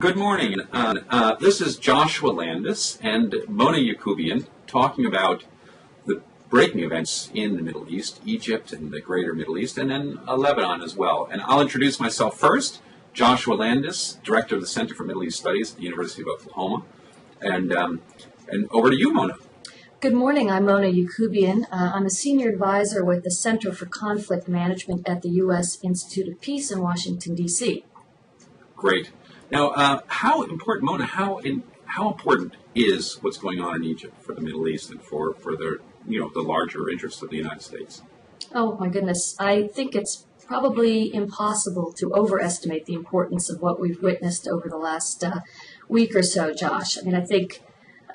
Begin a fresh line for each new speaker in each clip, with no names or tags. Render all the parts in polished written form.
Good morning. This is Joshua Landis and Mona Yacoubian talking about the breaking events in the Middle East, Egypt and the greater Middle East, and then Lebanon as well. And I'll introduce myself first. Joshua Landis, Director of the Center for Middle East Studies at the University of Oklahoma. And over to you, Mona.
Good morning. I'm Mona Yacoubian. I'm a senior advisor with the Center for Conflict Management at the U.S. Institute of Peace in Washington, D.C.
Great. Now, how important, Mona, how important is what's going on in Egypt for the Middle East and for the larger interests of the United States?
Oh, my goodness. I think it's probably impossible to overestimate the importance of what we've witnessed over the last week or so, Josh. I mean, I think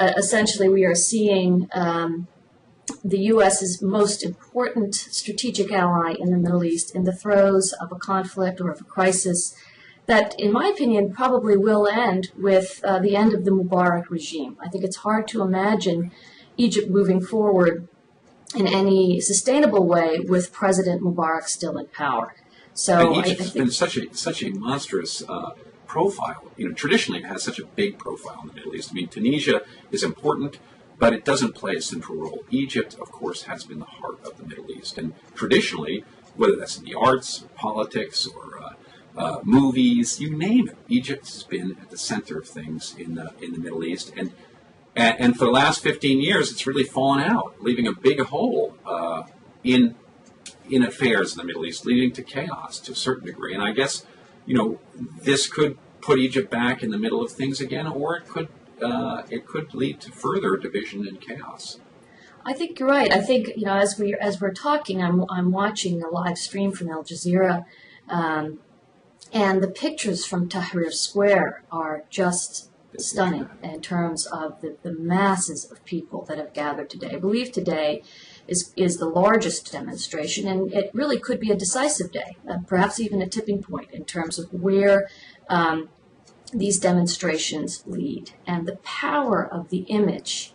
essentially we are seeing the U.S.'s most important strategic ally in the Middle East in the throes of a conflict or of a crisis that, in my opinion, probably will end with the end of the Mubarak regime. I think it's hard to imagine Egypt moving forward in any sustainable way with President Mubarak still in power. So
and Egypt's been such a monstrous profile. Traditionally it has such a big profile in the Middle East. I mean, Tunisia is important, but it doesn't play a central role. Egypt, of course, has been the heart of the Middle East, and traditionally, whether that's in the arts, or politics, or movies, you name it, Egypt has been at the center of things in the Middle East, and for the last 15 years, it's really fallen out, leaving a big hole in affairs in the Middle East, leading to chaos to a certain degree. And I guess this could put Egypt back in the middle of things again, or it could lead to further division and chaos.
I think you're right. I think as we're talking, I'm watching a live stream from Al Jazeera. And the pictures from Tahrir Square are just stunning in terms of the masses of people that have gathered today. I believe today is the largest demonstration, and it really could be a decisive day, perhaps even a tipping point in terms of where these demonstrations lead. And the power of the image,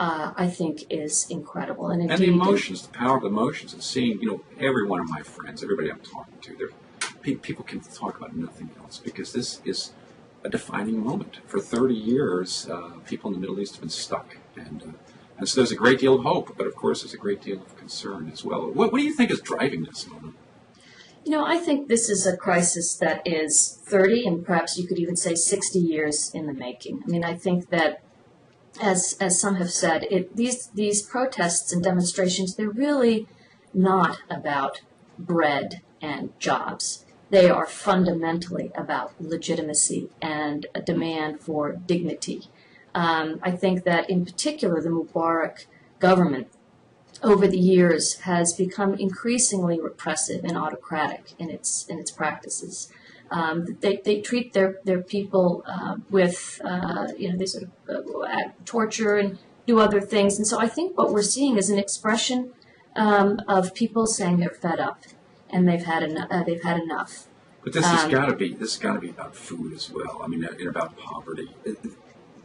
I think, is incredible. And
the emotions, the power of emotions, and seeing, every one of my friends, everybody I'm talking to, people can talk about nothing else because this is a defining moment. For 30 years, people in the Middle East have been stuck, and so there's a great deal of hope, but of course there's a great deal of concern as well. What do you think is driving this, Mona?
I think this is a crisis that is 30 and perhaps you could even say 60 years in the making. I mean, I think that, as some have said, these protests and demonstrations, they're really not about bread and jobs. They are fundamentally about legitimacy and a demand for dignity. I think that in particular the Mubarak government over the years has become increasingly repressive and autocratic in its practices. They treat their people with they sort of torture and do other things. And so I think what we're seeing is an expression of people saying they're fed up and they've had enough.
But this has got to be about food as well. I mean, and about poverty,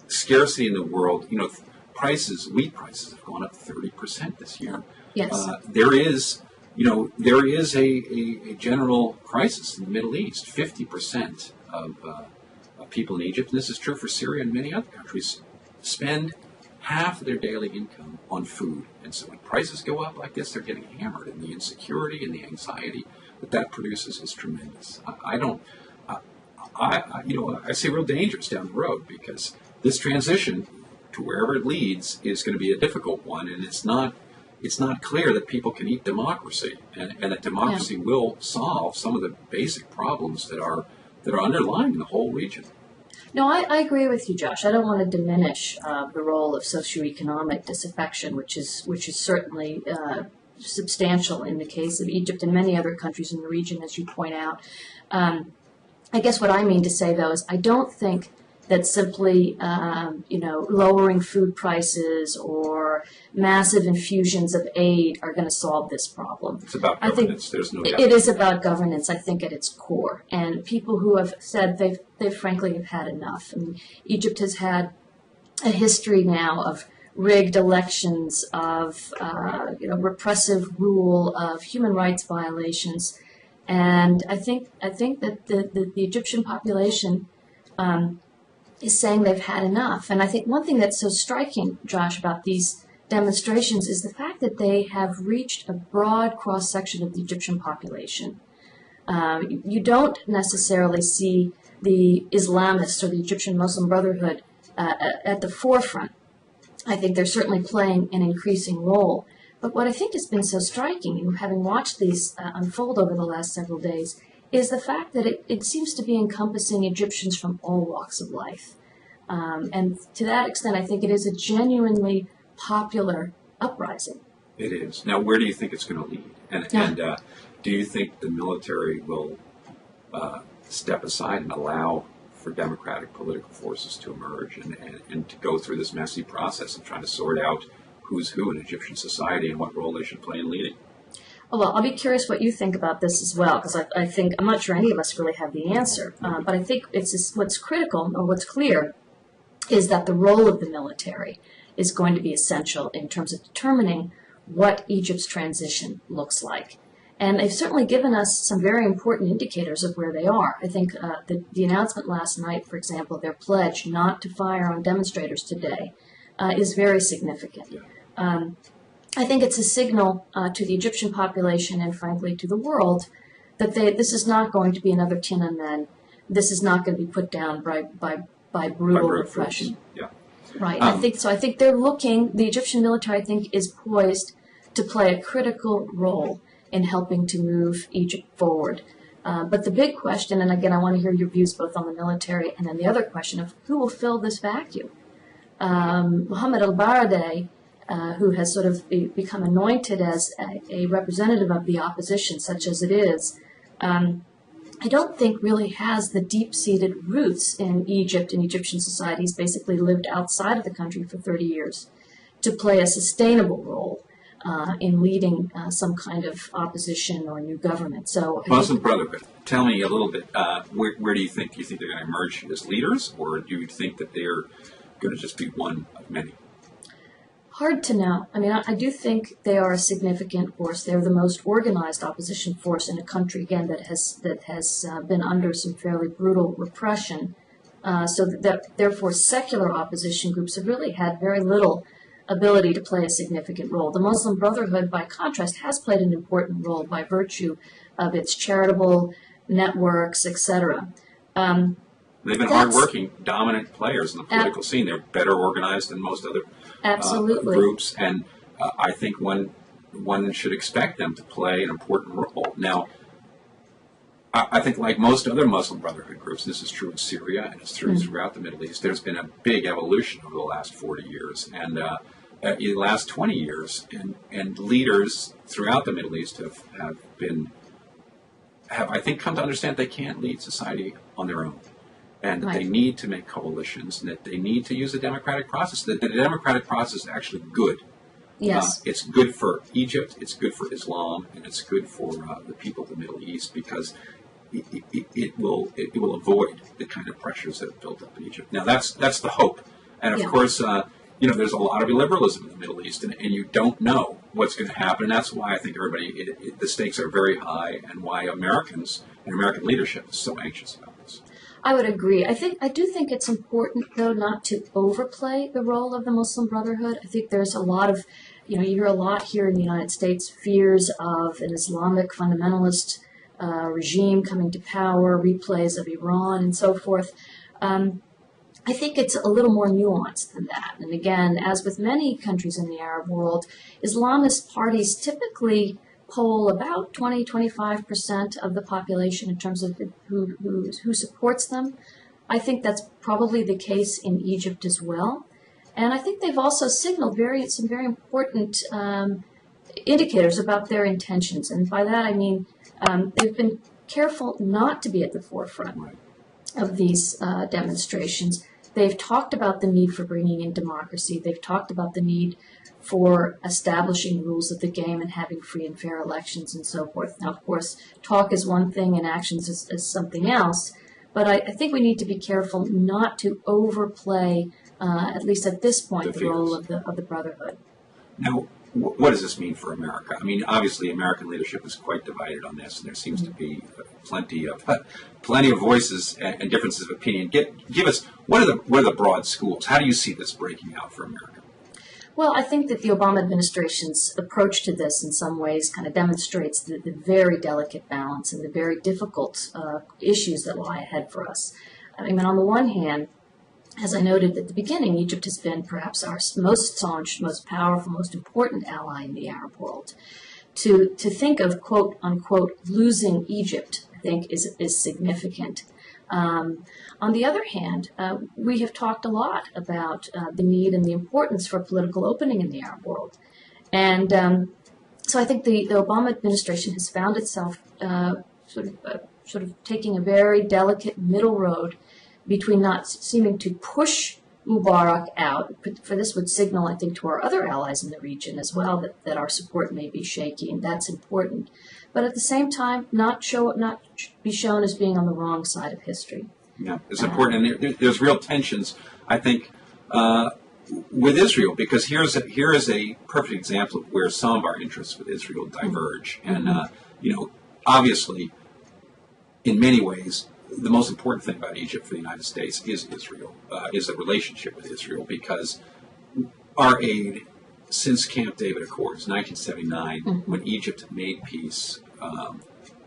scarcity in the world. Wheat prices have gone up 30% this year.
Yes.
There is a general crisis in the Middle East. 50% of people in Egypt, and this is true for Syria and many other countries, spend half of their daily income on food. And so when prices go up like this, they're getting hammered, and the insecurity and the anxiety that produces is tremendous. I see real dangers down the road because this transition to wherever it leads is going to be a difficult one, and it's not clear that people can eat democracy, and that democracy will solve some of the basic problems that are underlying the whole region.
No, I agree with you, Josh. I don't want to diminish the role of socioeconomic disaffection, which is certainly substantial in the case of Egypt and many other countries in the region, as you point out. I guess what I mean to say, though, is I don't think that simply lowering food prices or massive infusions of aid are going to solve this problem.
It's about governance. There's no doubt.
It is about governance, I think, at its core. And people who have said they frankly have had enough. I mean, Egypt has had a history now of rigged elections, of repressive rule, of human rights violations, and I think that the Egyptian population is saying they've had enough. And I think one thing that's so striking, Josh, about these demonstrations is the fact that they have reached a broad cross-section of the Egyptian population. You don't necessarily see the Islamists or the Egyptian Muslim Brotherhood at the forefront. I think they're certainly playing an increasing role. But what I think has been so striking, having watched these unfold over the last several days, is the fact that it seems to be encompassing Egyptians from all walks of life. And to that extent, I think it is a genuinely popular uprising.
It is. Now, where do you think it's going to lead? And do you think the military will step aside and allow for democratic political forces to emerge and to go through this messy process of trying to sort out who's who in Egyptian society and what role they should play in leading?
Well, I'll be curious what you think about this as well, because I think I'm not sure any of us really have the answer. But I think what's critical, or what's clear, is that the role of the military is going to be essential in terms of determining what Egypt's transition looks like. And they've certainly given us some very important indicators of where they are. I think the announcement last night, for example, their pledge not to fire on demonstrators today is very significant.
Yeah.
I think it's a signal to the Egyptian population and, frankly, to the world that this is not going to be another Tiananmen. This is not going to be put down by brutal repression.
Yeah.
Right. I think so. I think they're looking. The Egyptian military, I think, is poised to play a critical role in helping to move Egypt forward. But the big question, and again, I want to hear your views both on the military and then the other question of who will fill this vacuum. Mohammed al-Baradei, who has sort of become anointed as a representative of the opposition, such as it is, I don't think really has the deep-seated roots in Egypt and Egyptian society. He's basically lived outside of the country for 30 years to play a sustainable role in leading some kind of opposition or new government. So,
Muslim Brotherhood, tell me a little bit, where do you think? Do you think they're going to emerge as leaders, or do you think that they're going to just be one of many?
Hard to know. I mean, I do think they are a significant force. They're the most organized opposition force in a country, again, that has been under some fairly brutal repression. So that therefore secular opposition groups have really had very little ability to play a significant role. The Muslim Brotherhood, by contrast, has played an important role by virtue of its charitable networks, etc.
They've been hardworking, dominant players in the political scene. They're better organized than most other groups, and I think one should expect them to play an important role. Now, I think like most other Muslim Brotherhood groups, this is true in Syria and it's true throughout the Middle East, there's been a big evolution over the last 40 years. And in the last 20 years, and leaders throughout the Middle East have I think, come to understand they can't lead society on their own. And that they need to make coalitions, and that they need to use the democratic process. That the democratic process is actually good.
Yes.
It's good for Egypt, it's good for Islam, and it's good for the people of the Middle East, because it will avoid the kind of pressures that have built up in Egypt. Now, that's the hope. And, of course, there's a lot of illiberalism in the Middle East, and you don't know what's going to happen. And that's why I think the stakes are very high, and why Americans and American leadership is so anxious about this.
I would agree. I do think it's important, though, not to overplay the role of the Muslim Brotherhood. I think there's a lot of, you hear a lot here in the United States, fears of an Islamic fundamentalist regime coming to power, replays of Iran, and so forth. I think it's a little more nuanced than that. And again, as with many countries in the Arab world, Islamist parties typically poll about 20-25% of the population in terms of who supports them. I think that's probably the case in Egypt as well. And I think they've also signaled some very important indicators about their intentions. And by that I mean they've been careful not to be at the forefront of these demonstrations. They've talked about the need for bringing in democracy. They've talked about the need for establishing rules of the game and having free and fair elections and so forth. Now, of course, talk is one thing and actions is something else, but I think we need to be careful not to overplay, at least at this point, the role of the Brotherhood.
Now, what does this mean for America? I mean, obviously, American leadership is quite divided on this, and there seems to be plenty of voices and differences of opinion. Give us what are the broad schools? How do you see this breaking out for America?
Well, I think that the Obama administration's approach to this in some ways kind of demonstrates the very delicate balance and the very difficult issues that lie ahead for us. I mean, on the one hand, as I noted at the beginning, Egypt has been perhaps our most staunch, most powerful, most important ally in the Arab world. To think of, quote unquote, losing Egypt, I think is significant. On the other hand, we have talked a lot about the need and the importance for political opening in the Arab world. And so I think the Obama administration has found itself sort of taking a very delicate middle road between not seeming to push Mubarak out, for this would signal, I think, to our other allies in the region as well that our support may be shaky, and that's important. But at the same time, not be shown as being on the wrong side of history.
Yeah, it's important, and there's real tensions, I think, with Israel, because here is a perfect example of where some of our interests with Israel diverge, and obviously, in many ways, the most important thing about Egypt for the United States is Israel, is the relationship with Israel, because our aid since Camp David Accords, 1979, when Egypt made peace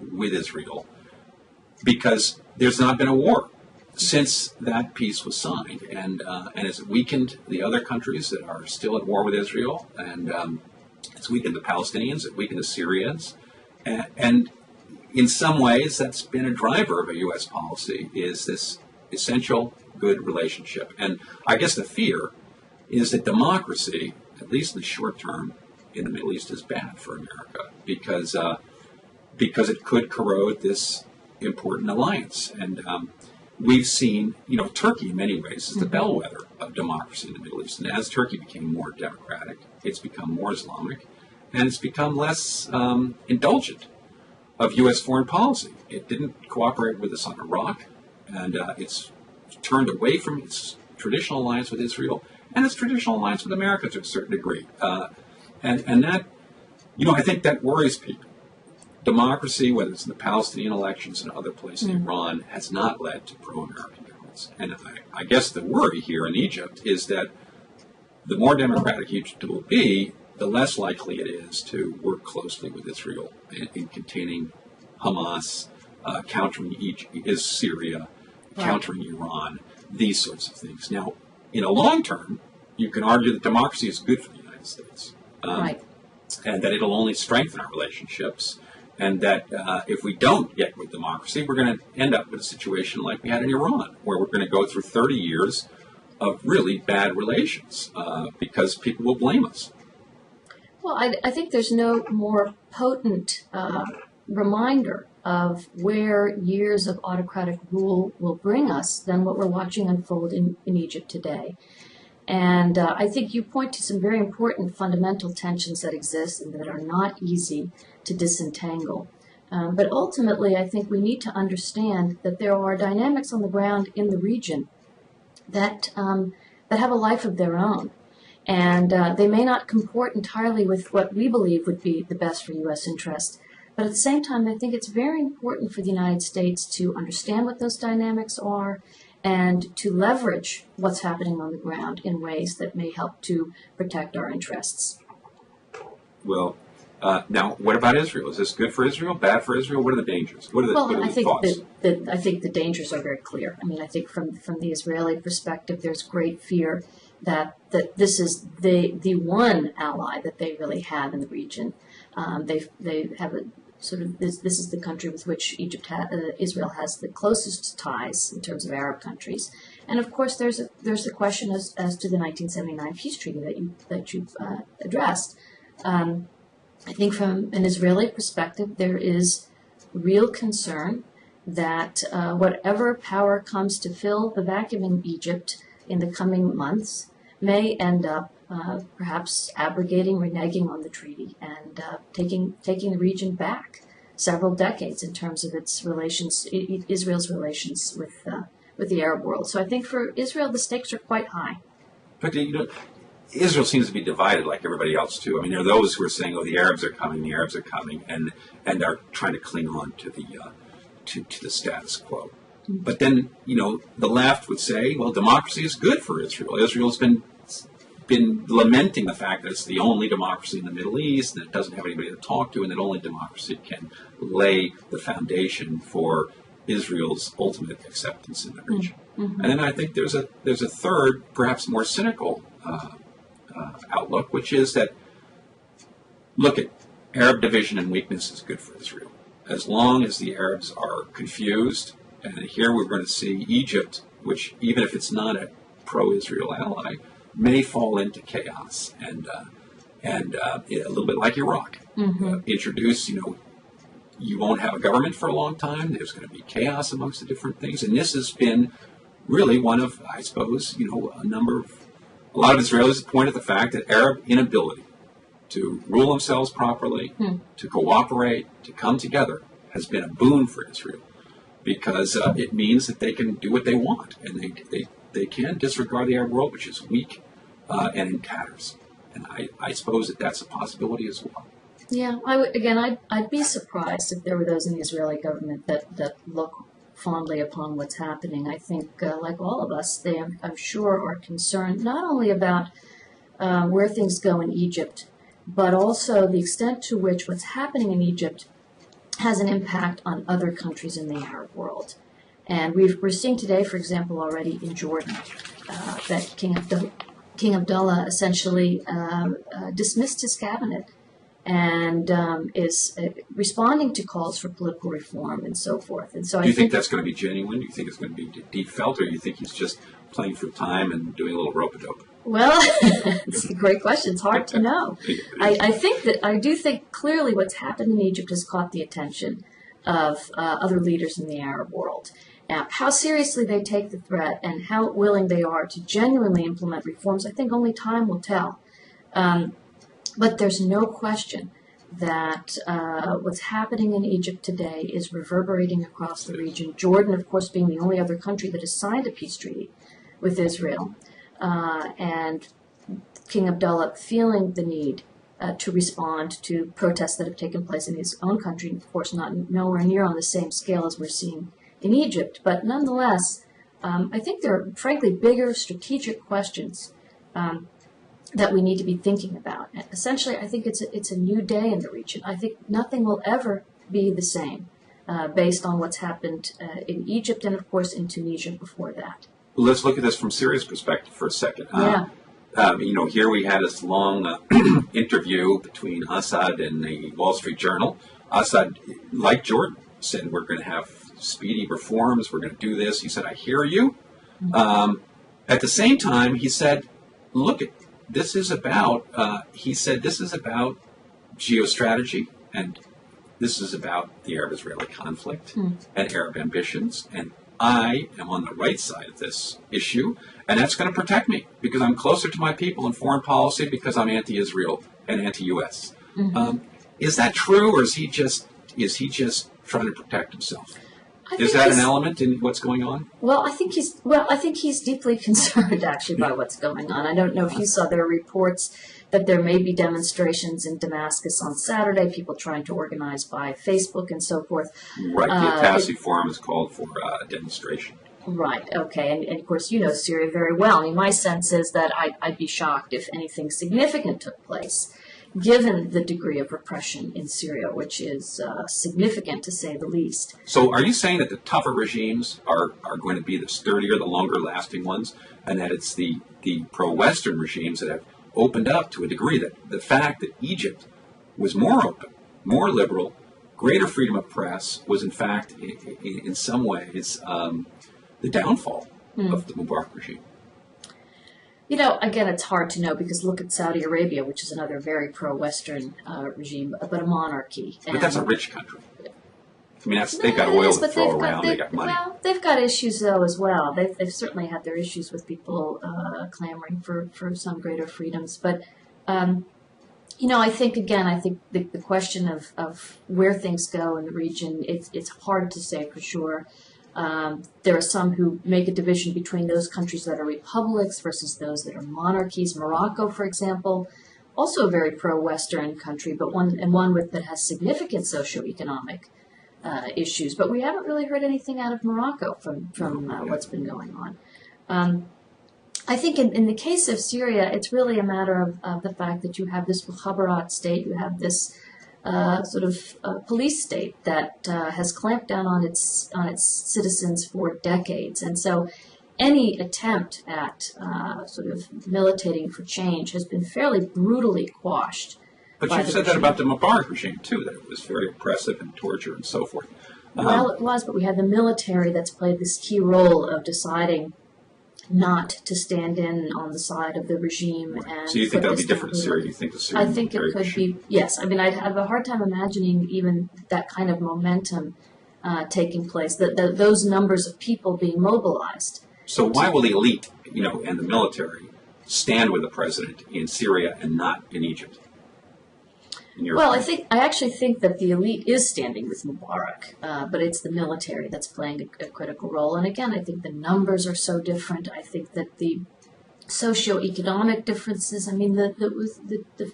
with Israel, because there's not been a war since that peace was signed, and it's weakened the other countries that are still at war with Israel, and it's weakened the Palestinians, it weakened the Syrians, and in some ways, that's been a driver of a U.S. policy, is this essential good relationship. And I guess the fear is that democracy, at least in the short term, in the Middle East is bad for America because it could corrode this important alliance. And we've seen, Turkey in many ways is the bellwether of democracy in the Middle East. And as Turkey became more democratic, it's become more Islamic, and it's become less indulgent of U.S. foreign policy. It didn't cooperate with us on Iraq, and it's turned away from its traditional alliance with Israel and its traditional alliance with America to a certain degree. And that, I think that worries people. Democracy, whether it's in the Palestinian elections and other places in Iran, has not led to pro-American governments. And I guess the worry here in Egypt is that the more democratic Egypt will be, the less likely it is to work closely with Israel in containing Hamas, countering Syria, countering Iran, these sorts of things. Now, in a long term, you can argue that democracy is good for the United States, and that it'll only strengthen our relationships, and that if we don't get with democracy, we're going to end up with a situation like we had in Iran, where we're going to go through 30 years of really bad relations because people will blame us.
Well, I think there's no more potent reminder of where years of autocratic rule will bring us than what we're watching unfold in Egypt today. And I think you point to some very important fundamental tensions that exist and that are not easy to disentangle. But ultimately, I think we need to understand that there are dynamics on the ground in the region that have a life of their own. And they may not comport entirely with what we believe would be the best for U.S. interest. But at the same time, I think it's very important for the United States to understand what those dynamics are and to leverage what's happening on the ground in ways that may help to protect our interests.
Well, now, what about Israel? Is this good for Israel, bad for Israel? What are the dangers? What are the thoughts?
I think the dangers are very clear. I mean, I think from the Israeli perspective, there's great fear that this is the one ally that they really have in the region. They have a sort of this is the country with which Israel has the closest ties in terms of Arab countries, and of course there's the question as to the 1979 peace treaty that you've addressed. I think from an Israeli perspective, there is real concern that whatever power comes to fill the vacuum in Egypt in the coming months may end up perhaps abrogating, reneging on the treaty, and taking the region back several decades in terms of its relations, Israel's relations with the Arab world. So I think for Israel, the stakes are quite high.
But Israel seems to be divided like everybody else too. I mean, there are those who are saying, "Oh, the Arabs are coming, and are trying to cling on to the to the status quo." But then, the left would say, "Well, democracy is good for Israel. Israel's been lamenting the fact that it's the only democracy in the Middle East, and it doesn't have anybody to talk to, and that only democracy can lay the foundation for Israel's ultimate acceptance in the region."
Mm-hmm.
And then I think there's a third, perhaps more cynical outlook, which is that, look, at Arab division and weakness is good for Israel. As long as the Arabs are confused, and here we're going to see Egypt, which, even if it's not a pro-Israel ally, may fall into chaos and a little bit like Iraq. Introduce, you won't have a government for a long time. There's going to be chaos amongst the different things. And this has been really one of, I suppose, a lot of Israelis point at the fact that Arab inability to rule themselves properly, to cooperate, to come together, has been a boon for Israel, because it means that they can do what they want, and they can disregard the Arab world, which is weak and in tatters. And I suppose that that's a possibility as well.
Yeah, I'd be surprised if there were those in the Israeli government that look fondly upon what's happening. I think, like all of us, they, I'm sure, are concerned not only about where things go in Egypt, but also the extent to which what's happening in Egypt has an impact on other countries in the Arab world. And we're seeing today, for example, already in Jordan, that King Abdullah essentially dismissed his cabinet and is responding to calls for political reform and so forth. And so,
do you think that's going to be genuine? Do you think it's going to be deep felt, or do you think he's just playing for time and doing a little rope-a-dope?
Well, it's a great question. It's hard to know. I do think clearly what's happened in Egypt has caught the attention of other leaders in the Arab world. Now, how seriously they take the threat and how willing they are to genuinely implement reforms, I think only time will tell. But there's no question that what's happening in Egypt today is reverberating across the region. Jordan, of course, being the only other country that has signed a peace treaty with Israel. And King Abdullah feeling the need to respond to protests that have taken place in his own country, of course nowhere near on the same scale as we're seeing in Egypt. But nonetheless, I think there are, frankly, bigger strategic questions that we need to be thinking about. And essentially, I think it's a new day in the region. I think nothing will ever be the same based on what's happened in Egypt and, of course, in Tunisia before that.
Well, let's look at this from Syria's perspective for a second.
Yeah.
Here we had this long interview between Assad and the Wall Street Journal. Assad, like Jordan, said, we're going to have speedy reforms, we're going to do this. He said, I hear you. At the same time, he said, look, this is about geostrategy, and this is about the Arab-Israeli conflict and Arab ambitions, and I am on the right side of this issue, and that's going to protect me because I'm closer to my people in foreign policy because I'm anti-Israel and anti-U.S. Is that true, or is he just trying to protect himself? Is that an element in what's going on?
Well, I think he's deeply concerned actually by what's going on. I don't know if you saw there are reports that there may be demonstrations in Damascus on Saturday, people trying to organize by Facebook and so forth.
Right, the Atassi Forum has called for a demonstration. Right,
okay, and of course you know Syria very well. I mean, my sense is that I'd be shocked if anything significant took place, given the degree of repression in Syria, which is significant to say the least.
So are you saying that the tougher regimes are going to be the sturdier, the longer-lasting ones, and that it's the pro-Western regimes that have opened up to a degree, that the fact that Egypt was more open, more liberal, greater freedom of press was in fact, in some ways, the downfall of the Mubarak regime?
You know, again, it's hard to know because look at Saudi Arabia, which is another very pro-Western regime, but a monarchy.
But that's a rich country. I mean, they've got oil to throw around, they've got money.
Well, they've got issues, though, as well. They've certainly had their issues with people clamoring for some greater freedoms. But, I think the question of where things go in the region, it's hard to say for sure. There are some who make a division between those countries that are republics versus those that are monarchies. Morocco, for example, also a very pro-Western country, but one that has significant socioeconomic issues. But we haven't really heard anything out of Morocco from what's been going on. I think in the case of Syria, it's really a matter of the fact that you have this Mubarak state, you have this sort of police state that has clamped down on its citizens for decades, and so any attempt at sort of militating for change has been fairly brutally quashed.
But you've said that about the Mubarak regime too, that it was very oppressive and torture and so forth.
Well, it was, but we had the military that's played this key role of deciding not to stand in on the side of the regime.
Right.
And
so you think that would be different in Syria? You think the Syrian
I think it could be, yes. I mean, I'd have a hard time imagining even that kind of momentum taking place, those numbers of people being mobilized.
So why will the elite, and the military stand with the president in Syria and not in Egypt?
Well, I actually think that the elite is standing with Mubarak, but it's the military that's playing a critical role. And again, I think the numbers are so different. I think that the socioeconomic differences. I mean, the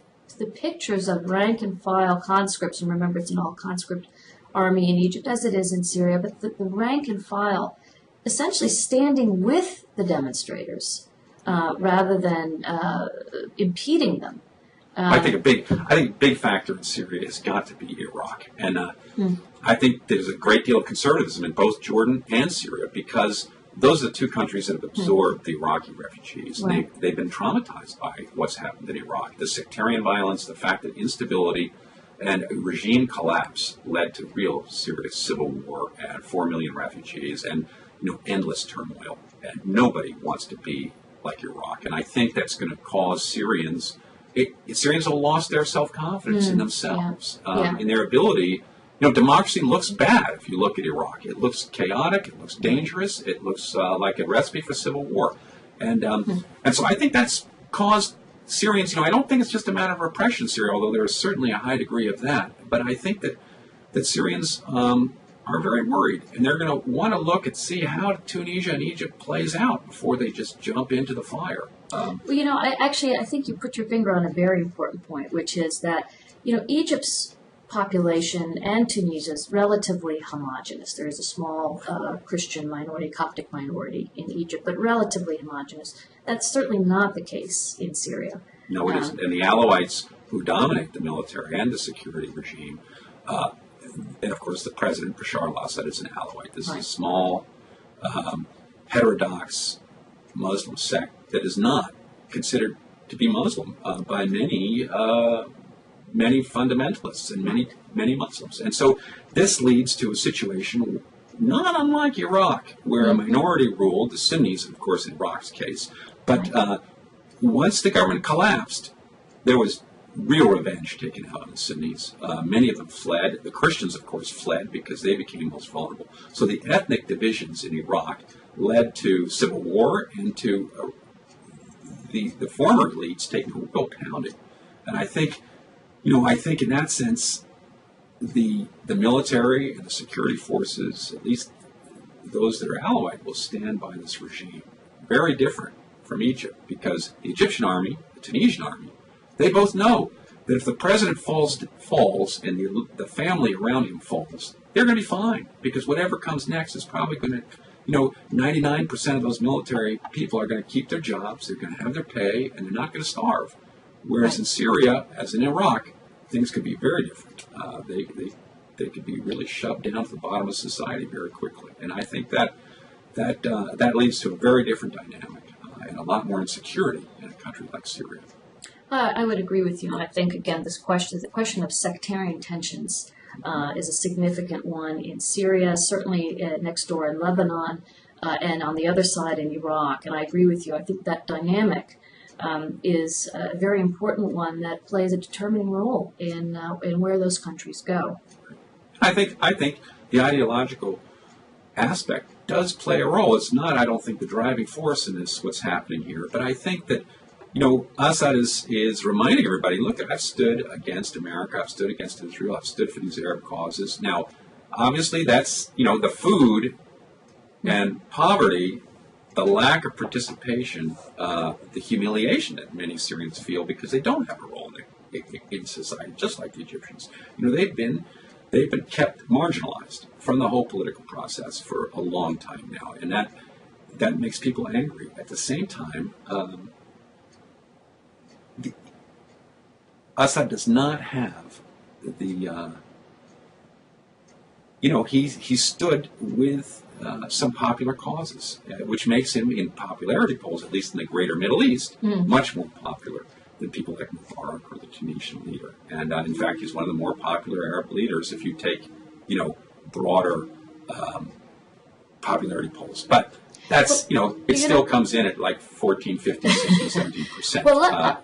pictures of rank and file conscripts, and remember, it's an all conscript army in Egypt as it is in Syria, but the rank and file essentially standing with the demonstrators rather than impeding them.
I think a big factor in Syria has got to be Iraq, and I think there's a great deal of conservatism in both Jordan and Syria because those are the two countries that have absorbed the Iraqi refugees.
Right.
They've been traumatized by what's happened in Iraq. The sectarian violence, the fact that instability and regime collapse led to real serious civil war and 4 million refugees and endless turmoil. And nobody wants to be like Iraq. And I think that's going to cause Syrians have lost their self-confidence in themselves, in their ability. Democracy looks bad if you look at Iraq. It looks chaotic. It looks dangerous. It looks like a recipe for civil war. And so I think that's caused Syrians, I don't think it's just a matter of repression in Syria, although there is certainly a high degree of that. But I think that Syrians are very worried, and they're going to want to look and see how Tunisia and Egypt plays out before they just jump into the fire.
Well, I think you put your finger on a very important point, which is that, Egypt's population and Tunisia's relatively homogenous. There is a small Christian minority, Coptic minority in Egypt, but relatively homogenous. That's certainly not the case in Syria.
No, it isn't. And the Alawites, who dominate the military and the security regime, and of course the president, Bashar al-Assad, is an Alawite. This is a small, heterodox Muslim sect that is not considered to be Muslim by many fundamentalists and many Muslims. And so this leads to a situation not unlike Iraq, where a minority ruled, the Sunnis, of course, in Iraq's case. But once the government collapsed, there was real revenge taken out on the Sunnis. Many of them fled. The Christians, of course, fled because they became most vulnerable. So the ethnic divisions in Iraq led to civil war and to the former elites taking a real pounding. And I think in that sense, the military and the security forces, at least those that are Alawite, will stand by this regime. Very different from Egypt, because the Egyptian army, the Tunisian army, they both know that if the president falls and the family around him falls, they're going to be fine, because whatever comes next is probably going to, 99% of those military people are going to keep their jobs, they're going to have their pay, and they're not going to starve. Whereas in Syria, as in Iraq, things could be very different. They could be really shoved down to the bottom of society very quickly. And I think that leads to a very different dynamic and a lot more insecurity in a country like Syria.
I would agree with you. And I think, again, the question of sectarian tensions is a significant one in Syria, certainly next door in Lebanon, and on the other side in Iraq. And I agree with you. I think that dynamic is a very important one that plays a determining role in where those countries go.
I think the ideological aspect does play a role. It's not, I don't think, the driving force in this, what's happening here. But I think that, Assad is reminding everybody, look, I've stood against America, I've stood against Israel, I've stood for these Arab causes. Now, obviously, that's, the food And poverty, the lack of participation, the humiliation that many Syrians feel because they don't have a role in society, just like the Egyptians. They've been kept marginalized from the whole political process for a long time now, and that makes people angry. At the same time, Assad does not have the he stood with some popular causes, which makes him, in popularity polls, at least in the greater Middle East, much more popular than people like Mubarak or the Tunisian leader. And in fact, he's one of the more popular Arab leaders if you take, broader popularity polls. But that's, it still comes in at like 14, 15, 16, 17%.
Well,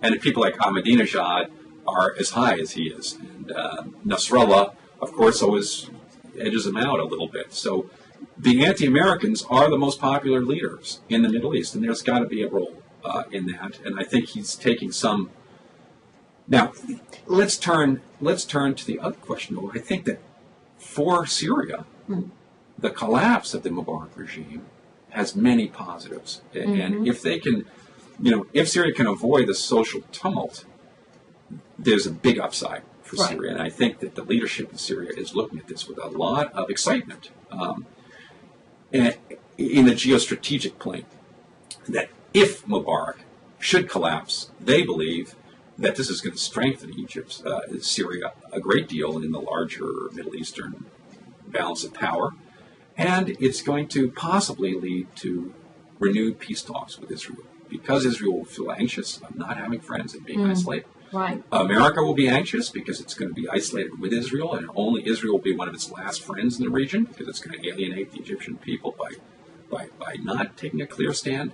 and people like Ahmadinejad are as high as he is. And Nasrallah, of course, always edges him out a little bit. So the anti-Americans are the most popular leaders in the Middle East, and there's got to be a role in that. And I think he's taking some. Now, let's turn to the other question, though. I think that for Syria, the collapse of the Mubarak regime has many positives, and if they can, if Syria can avoid the social tumult, there's a big upside for Syria. And I think that the leadership in Syria is looking at this with a lot of excitement. And in the geostrategic plane, that if Mubarak should collapse, they believe that this is going to strengthen Syria a great deal in the larger Middle Eastern balance of power. And it's going to possibly lead to renewed peace talks with Israel, because Israel will feel anxious of not having friends and being isolated.
Right.
America will be anxious because it's going to be isolated with Israel, and only Israel will be one of its last friends in the region, because it's going to alienate the Egyptian people by not taking a clear stand.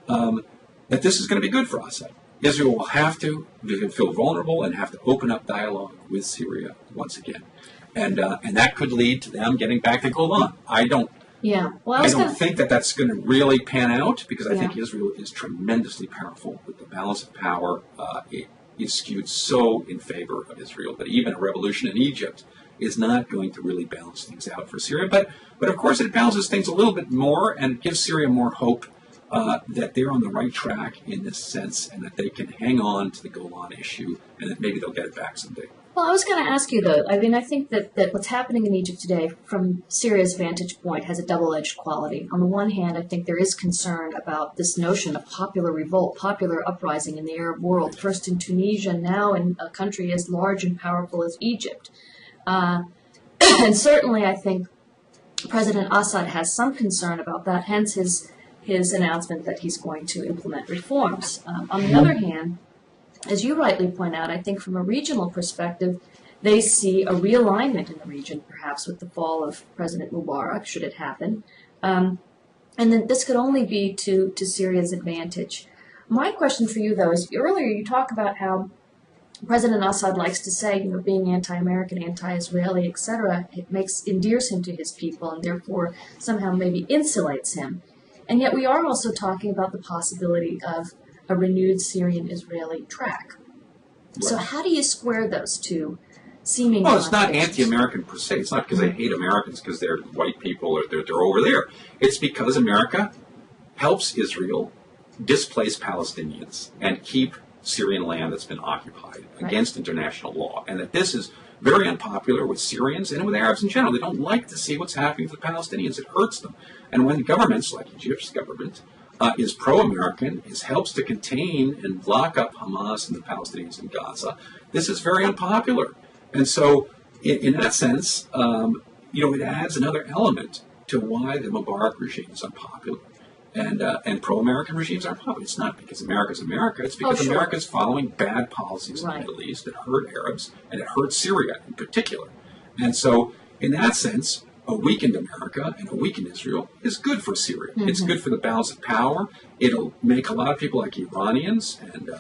That this is going to be good for Assad. Israel will have to feel vulnerable and have to open up dialogue with Syria once again, and that could lead to them getting back to Golan. I don't think that that's going to really pan out, because I think Israel is tremendously powerful with the balance of power. It is skewed so in favor of Israel that even a revolution in Egypt is not going to really balance things out for Syria. But of course, it balances things a little bit more and gives Syria more hope that they're on the right track in this sense, and that they can hang on to the Golan issue, and that maybe they'll get it back someday.
Well, I was going to ask you, though, I think that what's happening in Egypt today, from Syria's vantage point, has a double-edged quality. On the one hand, I think there is concern about this notion of popular revolt, popular uprising in the Arab world, first in Tunisia, now in a country as large and powerful as Egypt. And certainly, I think President Assad has some concern about that, hence his announcement that he's going to implement reforms. On the other hand, as you rightly point out, I think from a regional perspective, they see a realignment in the region, perhaps with the fall of President Mubarak, should it happen. And then this could only be to Syria's advantage. My question for you, though, is earlier you talk about how President Assad likes to say, being anti-American, anti-Israeli, etc., endears him to his people and therefore somehow maybe insulates him. And yet we are also talking about the possibility of a renewed Syrian-Israeli track. Right. So how do you square those two seeming...
Well, it's not anti-American per se. It's not because they hate Americans because they're white people or they're over there. It's because America helps Israel displace Palestinians and keep Syrian land that's been occupied against international law. And that this is very unpopular with Syrians and with Arabs in general. They don't like to see what's happening to the Palestinians. It hurts them. And when governments, like Egypt's government, is pro-American, helps to contain and lock up Hamas and the Palestinians in Gaza, this is very unpopular. And so, in that sense, it adds another element to why the Mubarak regime is unpopular. And pro-American regimes are unpopular. It's not because America's America. It's because America's following bad policies in the Middle East that hurt Arabs, and it hurt Syria in particular. And so, in that sense, a weakened America and a weakened Israel is good for Syria. Mm-hmm. It's good for the balance of power. It'll make a lot of people like Iranians and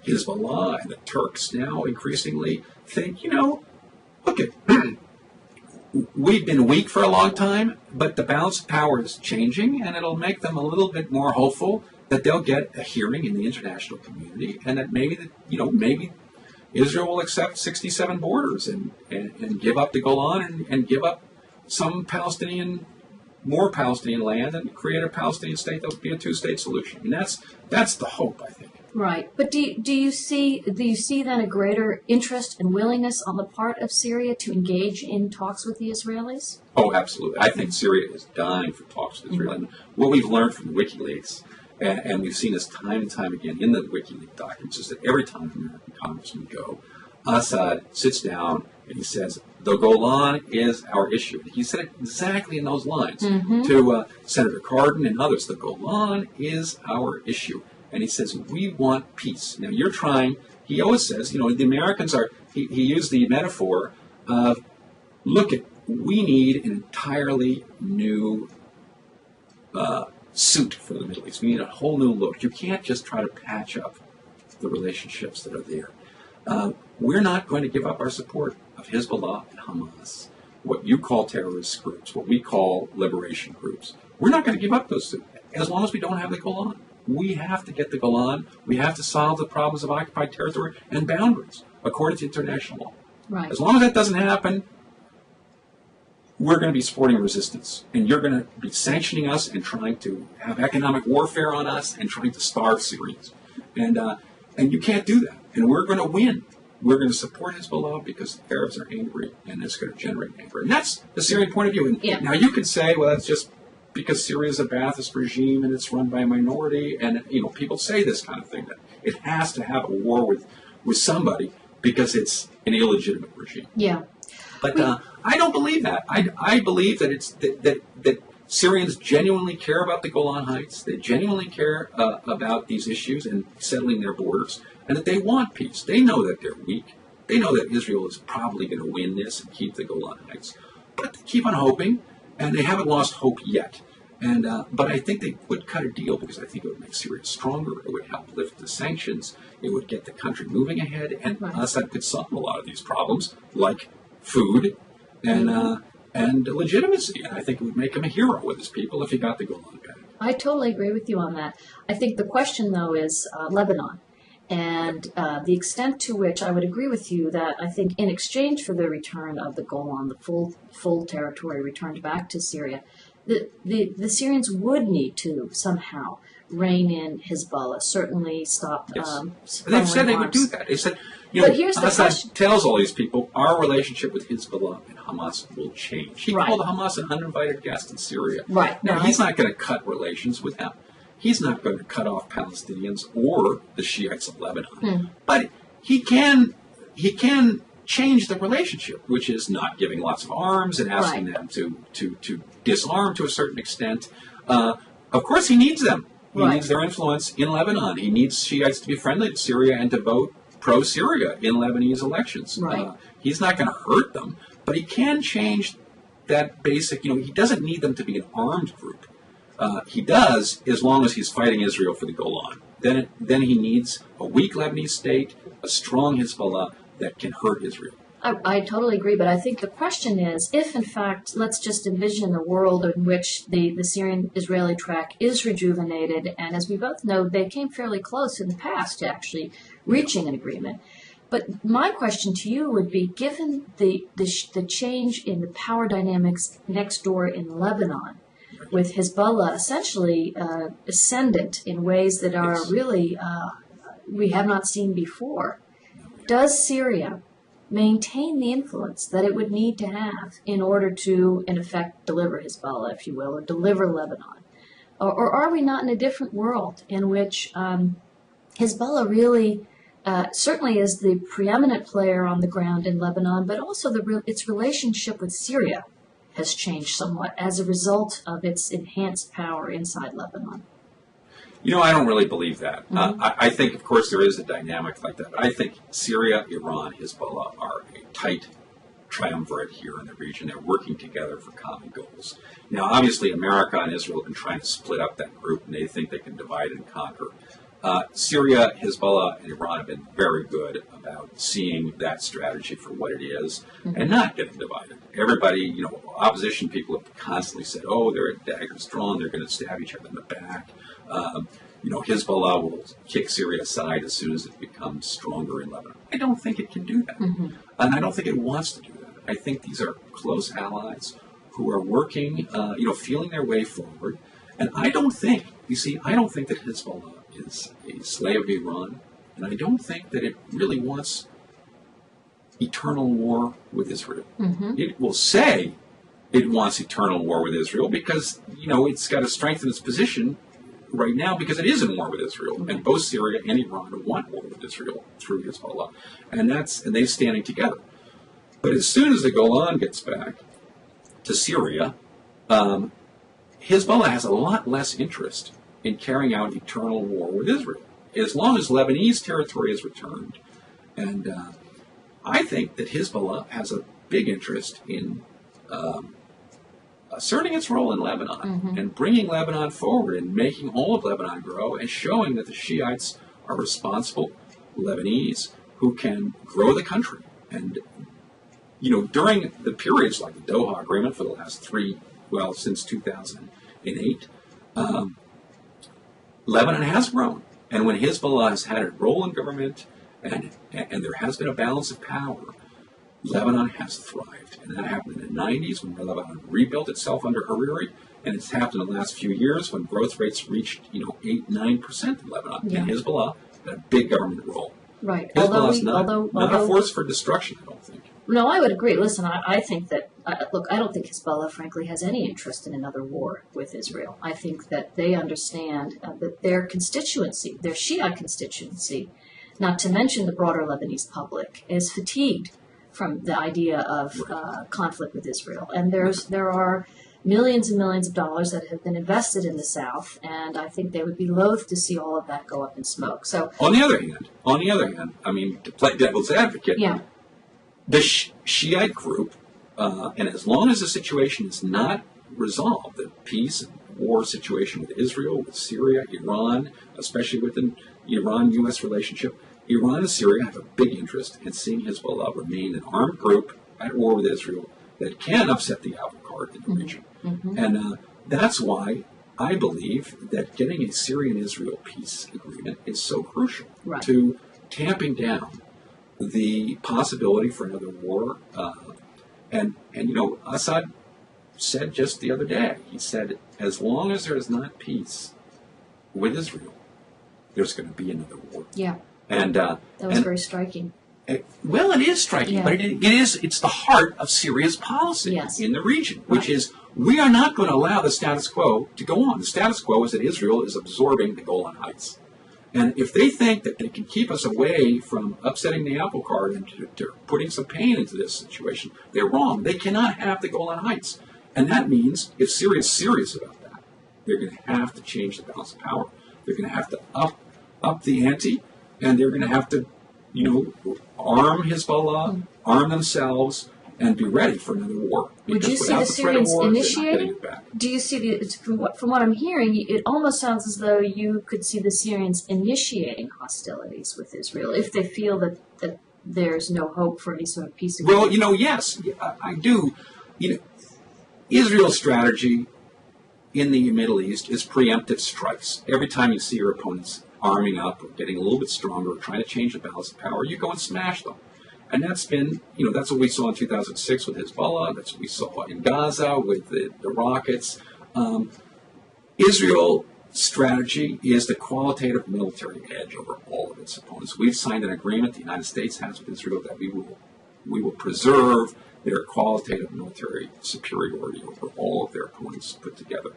Hezbollah and the Turks now increasingly think, look at we've been weak for a long time, but the balance of power is changing, and it'll make them a little bit more hopeful that they'll get a hearing in the international community, and that maybe Israel will accept 67 borders and give up the Golan and give up some Palestinian more Palestinian land and create a Palestinian state that would be a two-state solution. I mean, that's the hope, I think.
Right, but do you see then a greater interest and willingness on the part of Syria to engage in talks with the Israelis?
Oh, absolutely. I think Syria is dying for talks with Israel. And what we've learned from WikiLeaks, and we've seen this time and time again in the WikiLeaks documents, is that every time American congressmen go, Assad sits down and he says, the Golan is our issue. He said it exactly in those lines to Senator Cardin and others. The Golan is our issue. And he says, we want peace. Now, you're trying, he always says, the Americans are, he used the metaphor of, look, we need an entirely new suit for the Middle East. We need a whole new look. You can't just try to patch up the relationships that are there. We're not going to give up our support of Hezbollah and Hamas, what you call terrorist groups, what we call liberation groups. We're not going to give up those two as long as we don't have the Golan. We have to get the Golan. We have to solve the problems of occupied territory and boundaries according to international law.
Right.
As long as that doesn't happen, we're going to be supporting resistance. And you're going to be sanctioning us and trying to have economic warfare on us and trying to starve Syrians. And you can't do that. And we're going to win. We're going to support Hezbollah because the Arabs are angry, and it's going to generate anger. And that's the Syrian point of view. And now you can say, well, that's just because Syria is a Ba'athist regime and it's run by a minority. And, people say this kind of thing, that it has to have a war with somebody because it's an illegitimate regime.
Yeah.
But I don't believe that. I believe that it's that Syrians genuinely care about the Golan Heights. They genuinely care about these issues and settling their borders, and that they want peace. They know that they're weak. They know that Israel is probably going to win this and keep the Golan Heights. But they keep on hoping, and they haven't lost hope yet. And but I think they would cut a deal because I think it would make Syria stronger. It would help lift the sanctions. It would get the country moving ahead, and Assad could solve a lot of these problems, like food and legitimacy. And I think it would make him a hero with his people if he got the Golan back.
I totally agree with you on that. I think the question, though, is Lebanon. And the extent to which I would agree with you that I think in exchange for the return of the Golan, the full territory returned back to Syria, the Syrians would need to somehow rein in Hezbollah, certainly stop.
Yes. They've said they would do that. They said,
but here's the
Assad
question.
tells all these people, our relationship with Hezbollah and Hamas will change. He
Right.
called Hamas an uninvited guest in Syria.
Right.
Now, he's not going to cut relations with them. He's not going to cut off Palestinians or the Shiites of Lebanon. But he can change the relationship, which is not giving lots of arms and asking them to disarm to a certain extent. Of course, he needs them. He needs their influence in Lebanon. He needs Shiites to be friendly to Syria and to vote pro-Syria in Lebanese elections.
Right.
He's not going to hurt them, but he can change that basic, he doesn't need them to be an armed group. He does, as long as he's fighting Israel for the Golan. Then he needs a weak Lebanese state, a strong Hezbollah that can hurt Israel.
I totally agree, but I think the question is, if in fact, let's just envision a world in which the Syrian-Israeli track is rejuvenated, and as we both know, they came fairly close in the past to actually reaching an agreement. But my question to you would be, given the change in the power dynamics next door in Lebanon, with Hezbollah essentially ascendant in ways that are really we have not seen before, does Syria maintain the influence that it would need to have in order to, in effect, deliver Hezbollah, if you will, or deliver Lebanon? Or are we not in a different world in which Hezbollah really certainly is the preeminent player on the ground in Lebanon, but also its relationship with Syria has changed somewhat as a result of its enhanced power inside Lebanon?
I don't really believe that. I think, of course, there is a dynamic like that. I think Syria, Iran, Hezbollah are a tight triumvirate here in the region. They're working together for common goals. Now, obviously, America and Israel have been trying to split up that group, and they think they can divide and conquer. Syria, Hezbollah, and Iran have been very good about seeing that strategy for what it is and not getting divided. Everybody, opposition people have constantly said, they're at daggers drawn, they're going to stab each other in the back. Hezbollah will kick Syria aside as soon as it becomes stronger in Lebanon. I don't think it can do that. And I don't think it wants to do that. I think these are close allies who are working, feeling their way forward. And I don't think that Hezbollah is a slave of Iran, and I don't think that it really wants eternal war with Israel.
Mm-hmm.
It will say it wants eternal war with Israel because, it's got to strengthen its position right now because it is in war with Israel. Mm-hmm. And both Syria and Iran want war with Israel through Hezbollah. And they're standing together. But as soon as the Golan gets back to Syria, Hezbollah has a lot less interest in carrying out eternal war with Israel, as long as Lebanese territory is returned. And I think that Hezbollah has a big interest in asserting its role in Lebanon
mm-hmm.
and bringing Lebanon forward and making all of Lebanon grow and showing that the Shiites are responsible Lebanese who can grow the country. And, during the periods like the Doha Agreement for the last since 2008, Lebanon has grown. And when Hezbollah has had a role in government and there has been a balance of power, Lebanon has thrived. And that happened in the 90s when Lebanon rebuilt itself under Hariri, and it's happened in the last few years when growth rates reached 8-9% in Lebanon.
Yeah.
And Hezbollah had a big government role.
Right.
Hezbollah is not a force for destruction, I don't think.
No, I would agree. Listen, I think that, I don't think Hezbollah, frankly, has any interest in another war with Israel. I think that they understand that their constituency, their Shiite constituency, not to mention the broader Lebanese public, is fatigued from the idea of conflict with Israel. And there are millions and millions of dollars that have been invested in the South, and I think they would be loath to see all of that go up in smoke. So,
on the other hand, I mean, to play devil's advocate,
yeah.
The Shiite group, and as long as the situation is not resolved, the peace and war situation with Israel, with Syria, Iran, especially with the Iran-U.S. relationship, Iran and Syria have a big interest in seeing Hezbollah remain an armed group at war with Israel that can upset the apple cart in the region.
Mm-hmm.
And that's why I believe that getting a Syrian-Israel peace agreement is so crucial to tamping down the possibility for another war. And Assad said just the other day, he said, as long as there is not peace with Israel, there's going to be another war.
Yeah.
And
that was very striking.
It is striking, but it's the heart of Syria's policy in the region, which is we are not going to allow the status quo to go on. The status quo is that Israel is absorbing the Golan Heights. And if they think that they can keep us away from upsetting the apple cart and to putting some pain into this situation, they're wrong. They cannot have the Golan Heights. And that means if Syria is serious about that, they're going to have to change the balance of power. They're going to have to up the ante, and they're going to have to, arm Hezbollah, arm themselves, and be ready for another war.
Would you see the Syrians initiating? Do you see from what I'm hearing, it almost sounds as though you could see the Syrians initiating hostilities with Israel if they feel that there's no hope for any sort of peace agreement?
Well, yes, I do. Israel's strategy in the Middle East is preemptive strikes. Every time you see your opponents arming up or getting a little bit stronger or trying to change the balance of power, you go and smash them. And that's been, that's what we saw in 2006 with Hezbollah. That's what we saw in Gaza with the rockets. Israel's strategy is the qualitative military edge over all of its opponents. We've signed an agreement the United States has with Israel that we will preserve their qualitative military superiority over all of their opponents put together.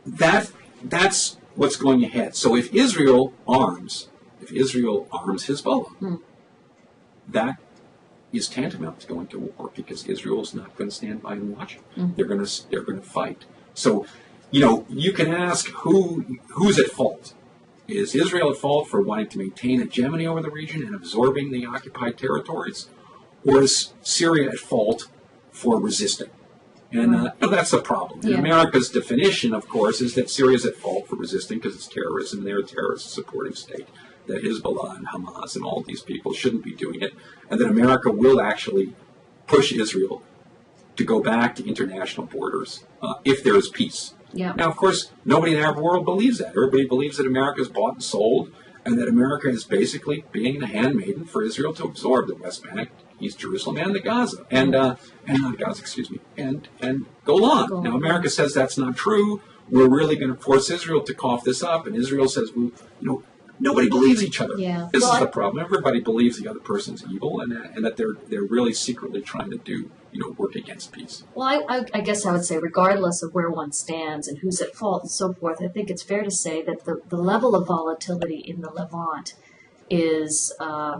That's what's going ahead. So if Israel arms Hezbollah, that is tantamount to going to war because Israel is not going to stand by and watch it. They're going to fight. So, you can ask who's at fault. Is Israel at fault for wanting to maintain hegemony over the region and absorbing the occupied territories, or is Syria at fault for resisting? And that's the problem. And America's definition, of course, is that Syria is at fault for resisting because it's terrorism and they're a terrorist supporting state. That Hezbollah and Hamas and all these people shouldn't be doing it, and that America will actually push Israel to go back to international borders if there is peace.
Yeah.
Now, of course, nobody in the Arab world believes that. Everybody believes that America is bought and sold, and that America is basically being the handmaiden for Israel to absorb the West Bank, East Jerusalem and the Gaza, and not Gaza, excuse me, and Golan. Now, America says that's not true. We're really going to force Israel to cough this up, and Israel says, well, nobody believes each other.
Yeah.
This is the problem. Everybody believes the other person's evil, and that they're really secretly trying to do work against peace.
Well, I guess I would say, regardless of where one stands and who's at fault and so forth, I think it's fair to say that the level of volatility in the Levant is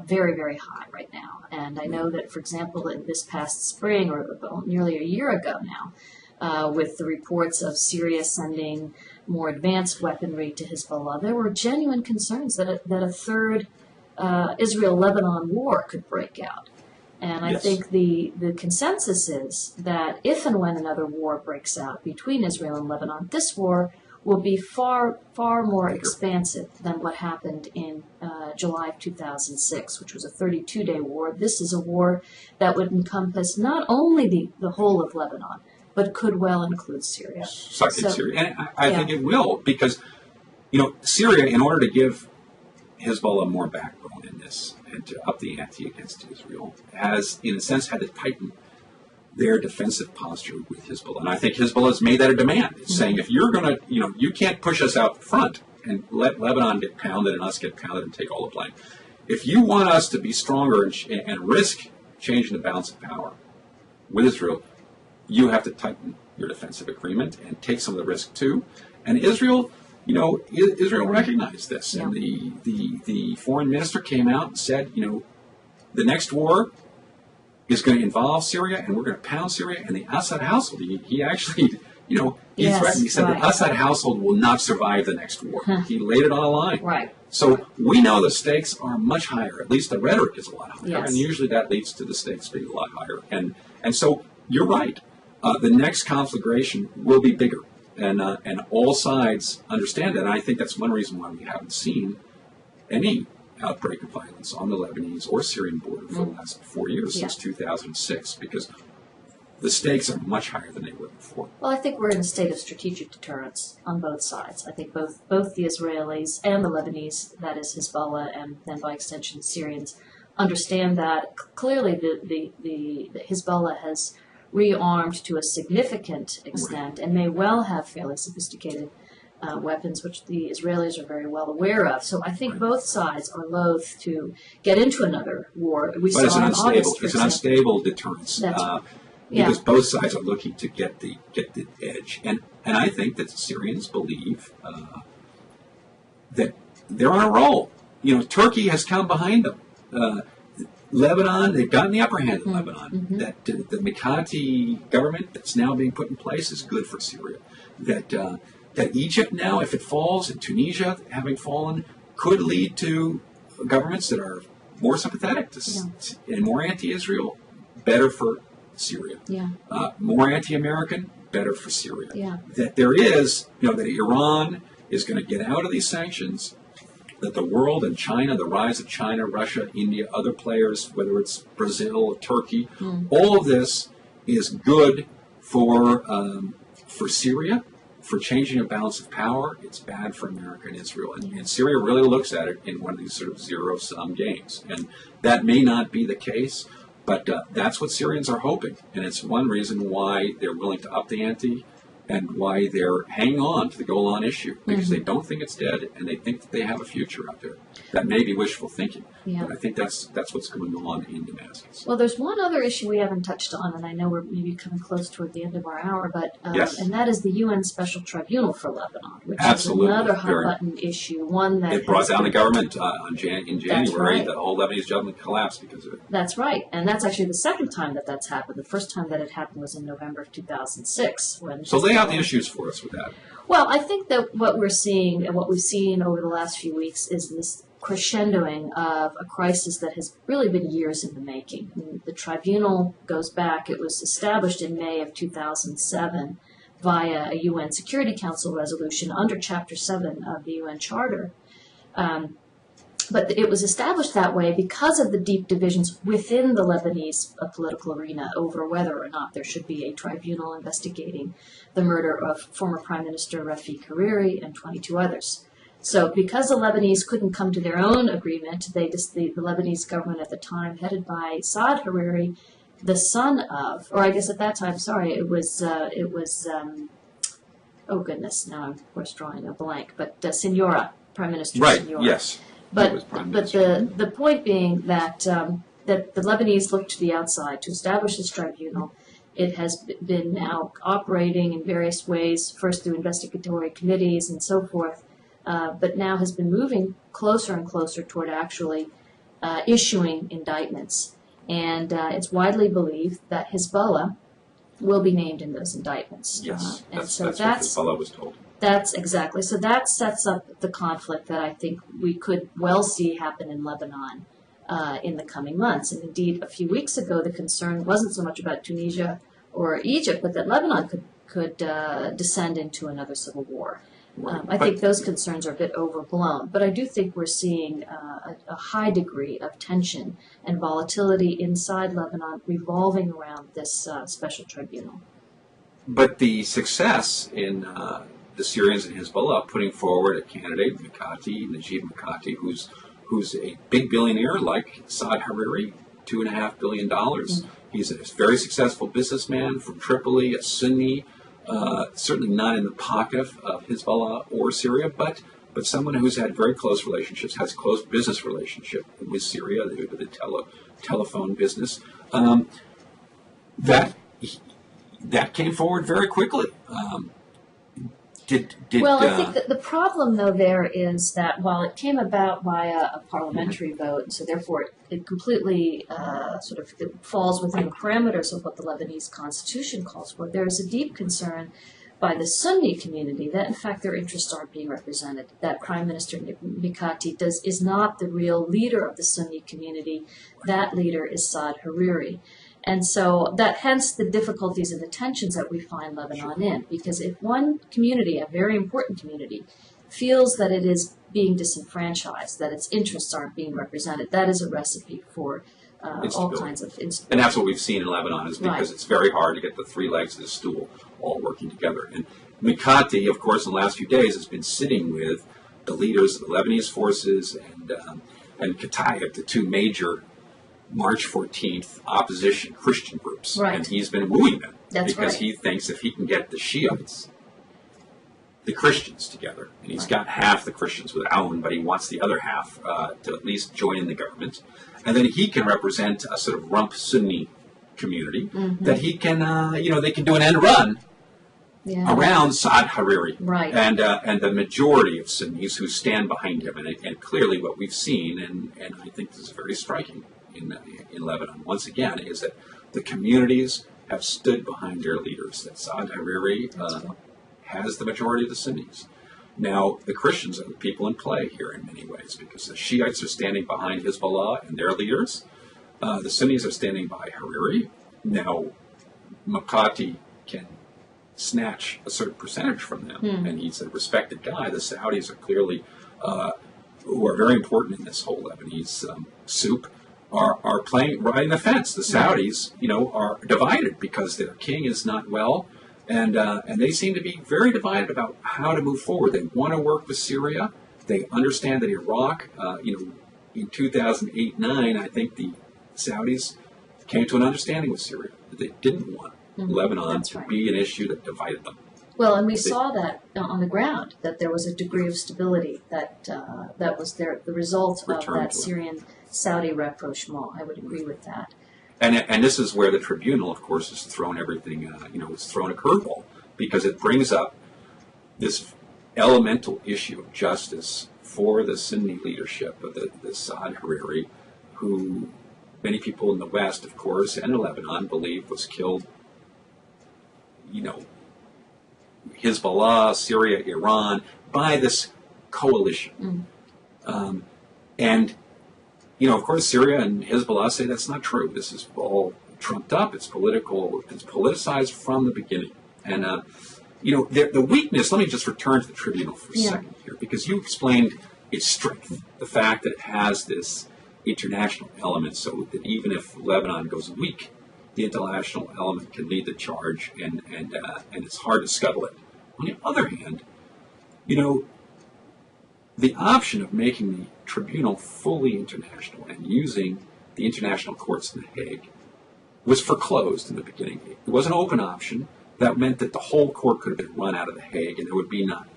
very, very high right now. And I know that, for example, in this past spring, or nearly a year ago now, with the reports of Syria sending more advanced weaponry to Hezbollah, there were genuine concerns that a third Israel-Lebanon war could break out. And I think the consensus is that if and when another war breaks out between Israel and Lebanon, this war will be far, far more expansive than what happened in July of 2006, which was a 32-day war. This is a war that would encompass not only the whole of Lebanon, but could well include Syria.
Syria. And I think it will, because, Syria, in order to give Hezbollah more backbone in this and to up the ante against Israel, has, in a sense, had to tighten their defensive posture with Hezbollah. And I think Hezbollah has made that a demand. It's saying, if you're going to, you can't push us out front and let Lebanon get pounded and us get pounded and take all the blame. If you want us to be stronger and risk changing the balance of power with Israel, you have to tighten your defensive agreement and take some of the risk too. And Israel, Israel recognized this. And the foreign minister came out and said, the next war is going to involve Syria, and we're going to pound Syria. And the Assad household, he actually, he threatened. He said the Assad household will not survive the next war. He laid it on a line.
Right.
So we know the stakes are much higher. At least the rhetoric is a lot higher, and usually that leads to the stakes being a lot higher. And so you're right. The next conflagration will be bigger, and all sides understand that. And I think that's one reason why we haven't seen any outbreak of violence on the Lebanese or Syrian border for the last 4 years, since 2006, because the stakes are much higher than they were before.
Well, I think we're in a state of strategic deterrence on both sides. I think both the Israelis and the Lebanese, that is Hezbollah, and then by extension Syrians, understand that clearly the Hezbollah has rearmed to a significant extent and may well have fairly sophisticated weapons, which the Israelis are very well aware of. So I think both sides are loath to get into another war.
But it's an unstable deterrence. Because both sides are looking to get the edge, and I think that the Syrians believe that they're on a roll. Turkey has come behind them. Lebanon, they've gotten the upper hand in Lebanon. That the Mikati government that's now being put in place is good for Syria. That Egypt now, if it falls, and Tunisia having fallen, could lead to governments that are more sympathetic and more anti-Israel, better for Syria. More anti-American, better for Syria. That there is, that Iran is going to get out of these sanctions, that the world and China, the rise of China, Russia, India, other players, whether it's Brazil, Turkey, all of this is good for Syria, for changing a balance of power. It's bad for America and Israel. And Syria really looks at it in one of these sort of zero-sum games. And that may not be the case, but that's what Syrians are hoping. And it's one reason why they're willing to up the ante and why they're hanging on to the Golan issue, because they don't think it's dead, and they think that they have a future out there. That may be wishful thinking, but I think that's what's going on in Damascus.
Well, there's one other issue we haven't touched on, and I know we're maybe coming close toward the end of our hour, but and that is the UN Special Tribunal for Lebanon, which is another hot-button issue, one that
it brought down the government in January. The whole Lebanese government collapsed because of it.
That's right, and that's actually the second time that's happened. The first time that it happened was in November of 2006.
So lay out the issues for us with that.
Well, I think that what we're seeing and what we've seen over the last few weeks is this crescendoing of a crisis that has really been years in the making. I mean, the tribunal goes back. It was established in May of 2007 via a UN Security Council resolution under Chapter 7 of the UN Charter. But it was established that way because of the deep divisions within the Lebanese political arena over whether or not there should be a tribunal investigating the murder of former Prime Minister Rafik Hariri and 22 others. So because the Lebanese couldn't come to their own agreement, the Lebanese government at the time, headed by Saad Hariri, the son of, or I guess at that time, sorry, it was oh goodness, now I'm of course drawing a blank, but Senora, Prime Minister Senora.
Yes.
But the point being that that the Lebanese looked to the outside to establish this tribunal. It has been now operating in various ways, first through investigatory committees and so forth, but now has been moving closer and closer toward actually issuing indictments. And it's widely believed that Hezbollah will be named in those indictments.
Yes, that's what Hezbollah was told.
That's exactly. So that sets up the conflict that I think we could well see happen in Lebanon in the coming months. And indeed, a few weeks ago, the concern wasn't so much about Tunisia or Egypt, but that Lebanon could descend into another civil war.
Right.
I think those concerns are a bit overblown, but I do think we're seeing a high degree of tension and volatility inside Lebanon revolving around this special tribunal.
But the success in the Syrians and Hezbollah putting forward a candidate, Najib Mikati, who's a big billionaire like Saad Hariri, $2.5 billion. Mm-hmm. He's a very successful businessman from Tripoli, a Sunni, certainly not in the pocket of Hezbollah or Syria, but someone who's had very close relationships, has a close business relationship with Syria, with the telephone business. That came forward very quickly.
Well, I think that the problem, though, there is that while it came about via a parliamentary vote, so therefore it completely it falls within the parameters of what the Lebanese constitution calls for, there is a deep concern by the Sunni community that, in fact, their interests aren't being represented, that Prime Minister Mikati is not the real leader of the Sunni community. That leader is Saad Hariri. And so that hence the difficulties and the tensions that we find Lebanon in. Because if one community, a very important community, feels that it is being disenfranchised, that its interests aren't being represented, that is a recipe for all kinds of instability.
And that's what we've seen in Lebanon, is because it's very hard to get the three legs of the stool all working together. And Mikati, of course, in the last few days has been sitting with the leaders of the Lebanese forces and Kataib, the two major March 14th opposition Christian groups.
Right.
And he's been wooing them because
right.
he thinks if he can get the Shiites, the Christians together, and he's got half the Christians with Aoun, but he wants the other half to at least join in the government, and then he can represent a sort of rump Sunni community that he can, they can do an end run around Saad Hariri,
right.
and the majority of Sunnis who stand behind him, and clearly what we've seen, and I think this is very striking in Lebanon, once again, is that the communities have stood behind their leaders, that Saad Hariri has the majority of the Sunnis. Now, the Christians are the people in play here in many ways, because the Shiites are standing behind Hezbollah and their leaders. The Sunnis are standing by Hariri. Now, Mikati can snatch a certain percentage from them, and he's a respected guy. The Saudis are clearly, who are very important in this whole Lebanese soup, are playing riding the fence. The Saudis, are divided because their king is not well, and they seem to be very divided about how to move forward. They want to work with Syria. They understand that Iraq, in 2008-9, I think the Saudis came to an understanding with Syria that they didn't want Lebanon to be an issue that divided them.
Well, and we saw that on the ground, that there was a degree of stability that was the result of that Syrian-Saudi rapprochement. I would agree with that.
And this is where the tribunal, of course, has thrown everything, it's thrown a curveball, because it brings up this elemental issue of justice for the Sunni leadership of the Saad Hariri, who many people in the West, of course, and in Lebanon believe was killed, Hezbollah, Syria, Iran, by this coalition. Of course, Syria and Hezbollah say that's not true. This is all trumped up. It's political. It's politicized from the beginning. And, the weakness, let me just return to the tribunal for a second here, because you explained its strength, the fact that it has this international element, so that even if Lebanon goes weak, the international element can lead the charge, and it's hard to scuttle it. On the other hand, the option of making the tribunal fully international and using the international courts in The Hague was foreclosed in the beginning. It was an open option. That meant that the whole court could have been run out of The Hague and there would be not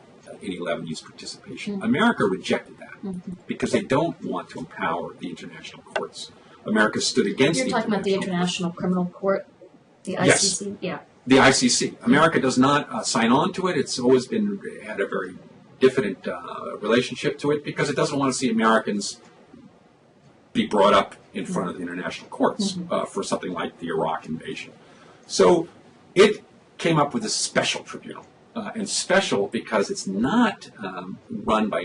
any Lebanese participation.
Mm-hmm.
America rejected that because they don't want to empower the international courts. America stood against
You're talking about the International Criminal Court, the ICC?
Yes.
Yeah.
The ICC. America does not sign on to it. It's always had a very diffident relationship to it because it doesn't want to see Americans be brought up in front of the international courts for something like the Iraq invasion. So it came up with a special tribunal, and special because it's not run by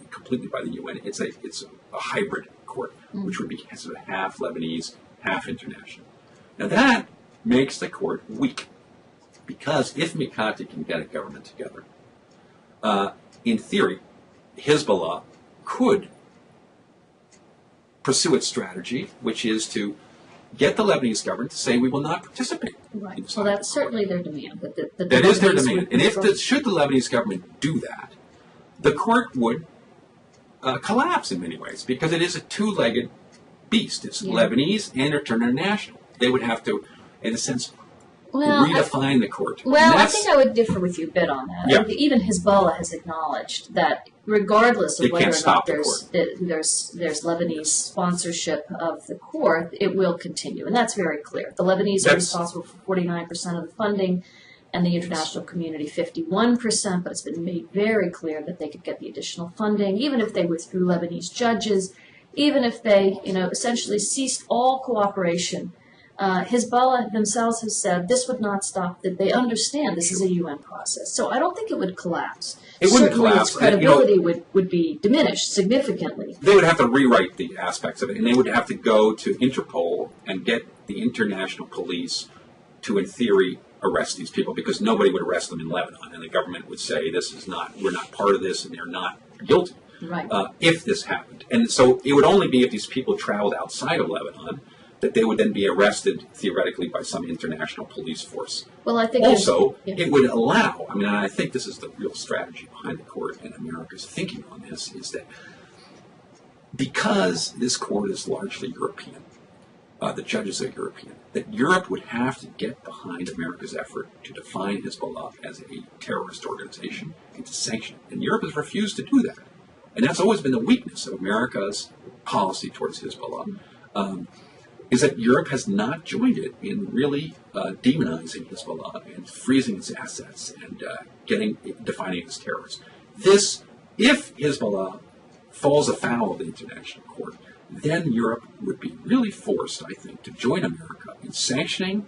completely by the UN. It's a hybrid court, which would be sort of half Lebanese, half international. Now that makes the court weak because if Mikati can get a government together, in theory, Hezbollah could pursue its strategy, which is to get the Lebanese government to say we will not participate.
Right. Well, that's certainly their demand.
That is their demand. And should the Lebanese government do that, the court would collapse in many ways because it is a two-legged beast. It's Lebanese and international. They would have to, in a sense, redefine the court.
Well, I think I would differ with you a bit on that.
Yeah.
Even Hezbollah has acknowledged that regardless of whether or not there's Lebanese sponsorship of the court, it will continue. And that's very clear. The Lebanese are responsible for 49% of the funding and the international community 51%, but it's been made very clear that they could get the additional funding, even if they withdrew Lebanese judges, even if they, essentially ceased all cooperation. Hezbollah themselves have said this would not stop, that they understand this is a UN process. So I don't think it would collapse.
It wouldn't collapse.
Its credibility would be diminished significantly.
They would have to rewrite the aspects of it, and they would have to go to Interpol and get the international police to, in theory, arrest these people because nobody would arrest them in Lebanon, and the government would say we're not part of this, and they're not guilty.
Right.
If this happened. And so it would only be if these people traveled outside of Lebanon that they would then be arrested, theoretically, by some international police force.
Well, I think
also, it would allow, I think this is the real strategy behind the court and America's thinking on this, is that because this court is largely European, the judges are European, that Europe would have to get behind America's effort to define Hezbollah as a terrorist organization and to sanction it. And Europe has refused to do that. And that's always been the weakness of America's policy towards Hezbollah, is that Europe has not joined it in really demonizing Hezbollah and freezing its assets and defining it as terrorists. If Hezbollah falls afoul of the international court, then Europe would be really forced, I think, to join America in sanctioning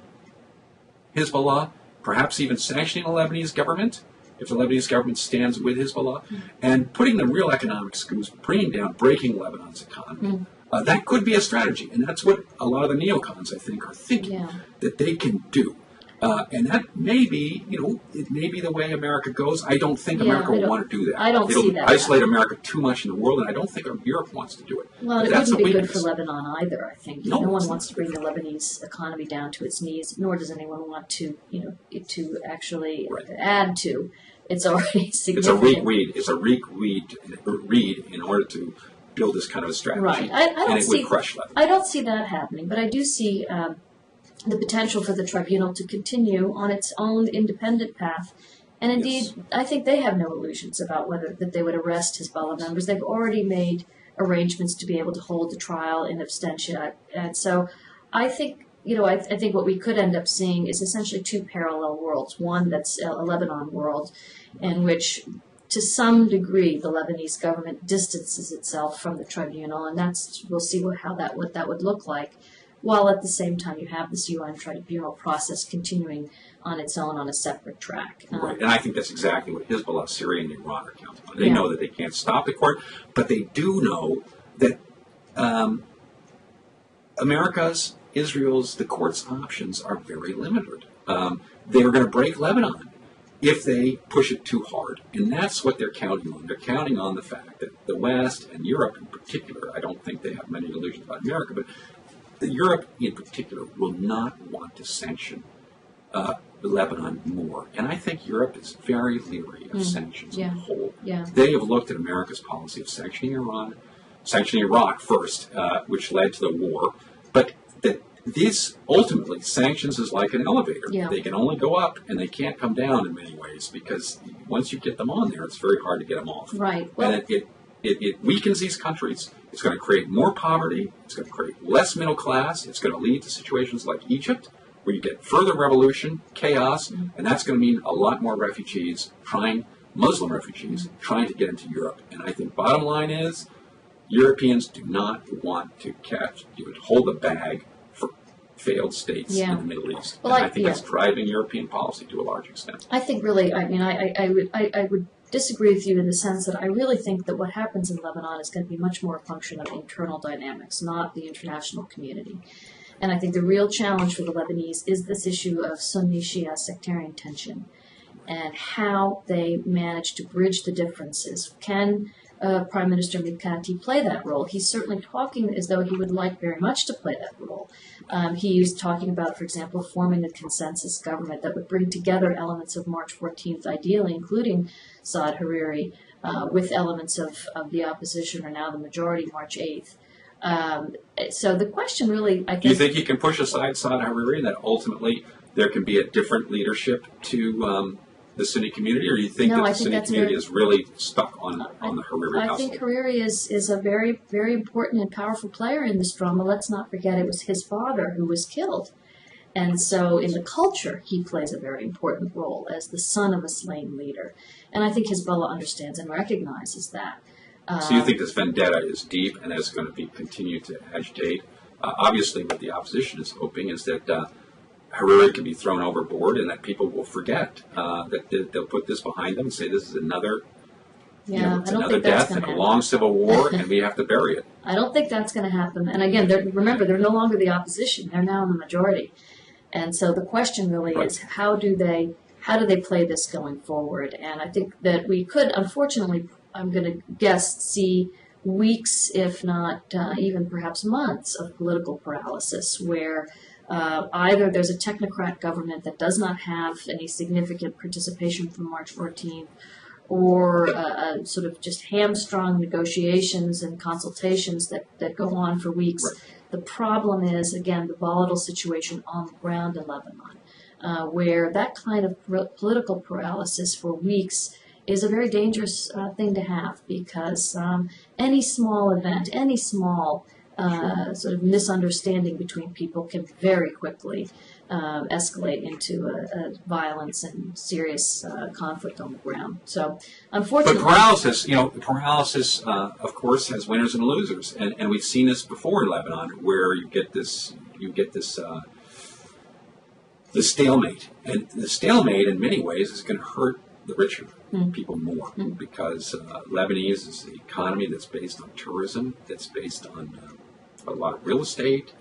Hezbollah, perhaps even sanctioning the Lebanese government, if the Lebanese government stands with Hezbollah, and putting the real economic screws, breaking Lebanon's economy. That could be a strategy, and that's what a lot of the neocons, I think, are thinking that they can do. And that may be, it may be the way America goes. I don't think America will want to do that.
I don't see that.
It'll isolate America too much in the world, and I don't think Europe wants to do it.
Well, it wouldn't be good for Lebanon either, I think. No one wants to bring the Lebanese economy down to its knees, nor does anyone want to, to actually add to. It's already significant.
It's a reed in order to build this kind of a strategy,
right.
would crush Lebanon.
I don't see that happening, but I do see the potential for the tribunal to continue on its own independent path. And indeed, I think they have no illusions about that they would arrest Hezbollah members. They've already made arrangements to be able to hold the trial in absentia. And so I think, I think what we could end up seeing is essentially two parallel worlds. One that's a Lebanon world in which, to some degree, the Lebanese government distances itself from the tribunal, and we'll see what that would look like. While at the same time you have this UN tribunal process continuing on its own on a separate track.
Right, and I think that's exactly what Hezbollah, Syria, and Iran are counting on. They know that they can't stop the court, but they do know that America's, Israel's, the court's options are very limited. They are going to break Lebanon if they push it too hard. And that's what they're counting on. They're counting on the fact that the West, and Europe in particular, I don't think they have many illusions about America, but Europe in particular will not want to sanction Lebanon more. And I think Europe is very leery of sanctions on the whole.
Yeah.
They have looked at America's policy of sanctioning Iran, sanctioning Iraq first, which led to the war. But these ultimately, sanctions is like an elevator.
Yeah.
They can only go up and they can't come down in many ways because once you get them on there, it's very hard to get them off.
Right. Well,
And it weakens these countries. It's going to create more poverty. It's going to create less middle class. It's going to lead to situations like Egypt, where you get further revolution, chaos, and that's going to mean a lot more refugees, Muslim refugees, trying to get into Europe. And I think bottom line is, Europeans do not want to hold the bag for failed states in the Middle East.
Well,
and I think that's driving European policy to a large extent.
I think really, I mean, I would disagree with you in the sense that I really think that what happens in Lebanon is going to be much more a function of internal dynamics, not the international community. And I think the real challenge for the Lebanese is this issue of Sunni-Shia sectarian tension and how they manage to bridge the differences. Can Prime Minister Mikati play that role? He's certainly talking as though he would like very much to play that role. He was talking about, for example, forming a consensus government that would bring together elements of March 14th, ideally, including Saad Hariri, with elements of the opposition, or now the majority, March 8th. So the question really, I think...
Do you think he can push aside Saad Hariri and that ultimately there can be a different leadership to the Sunni community, or do you think that the Sunni community is really stuck on the Hariri household?
I think Hariri is a very, very important and powerful player in this drama. Let's not forget it was his father who was killed. And so in the culture, he plays a very important role as the son of a slain leader. And I think Hezbollah understands and recognizes that.
So you think this vendetta is deep and is going to continue to agitate? Obviously, what the opposition is hoping is that Hariri can be thrown overboard and that people will forget, that they'll put this behind them and say this is another, another death and a long civil war and we have to bury it.
I don't think that's going to happen. And again, remember, they're no longer the opposition. They're now in the majority. And so the question really is, how do they play this going forward? And I think that we could, unfortunately, I'm going to guess, see weeks, if not even perhaps months, of political paralysis where either there's a technocrat government that does not have any significant participation from March 14th, or sort of just hamstrung negotiations and consultations that go on for weeks.
Right.
The problem is, again, the volatile situation on the ground in Lebanon, where that kind of political paralysis for weeks is a very dangerous thing to have, because any small event, any small sort of misunderstanding between people can very quickly escalate into a violence and serious conflict on the ground. So, unfortunately,
but paralysis, of course, has winners and losers, and we've seen this before in Lebanon, where you get this the stalemate, and the stalemate in many ways is going to hurt the richer people more, because Lebanese is an economy that's based on tourism, that's based on a lot of real estate,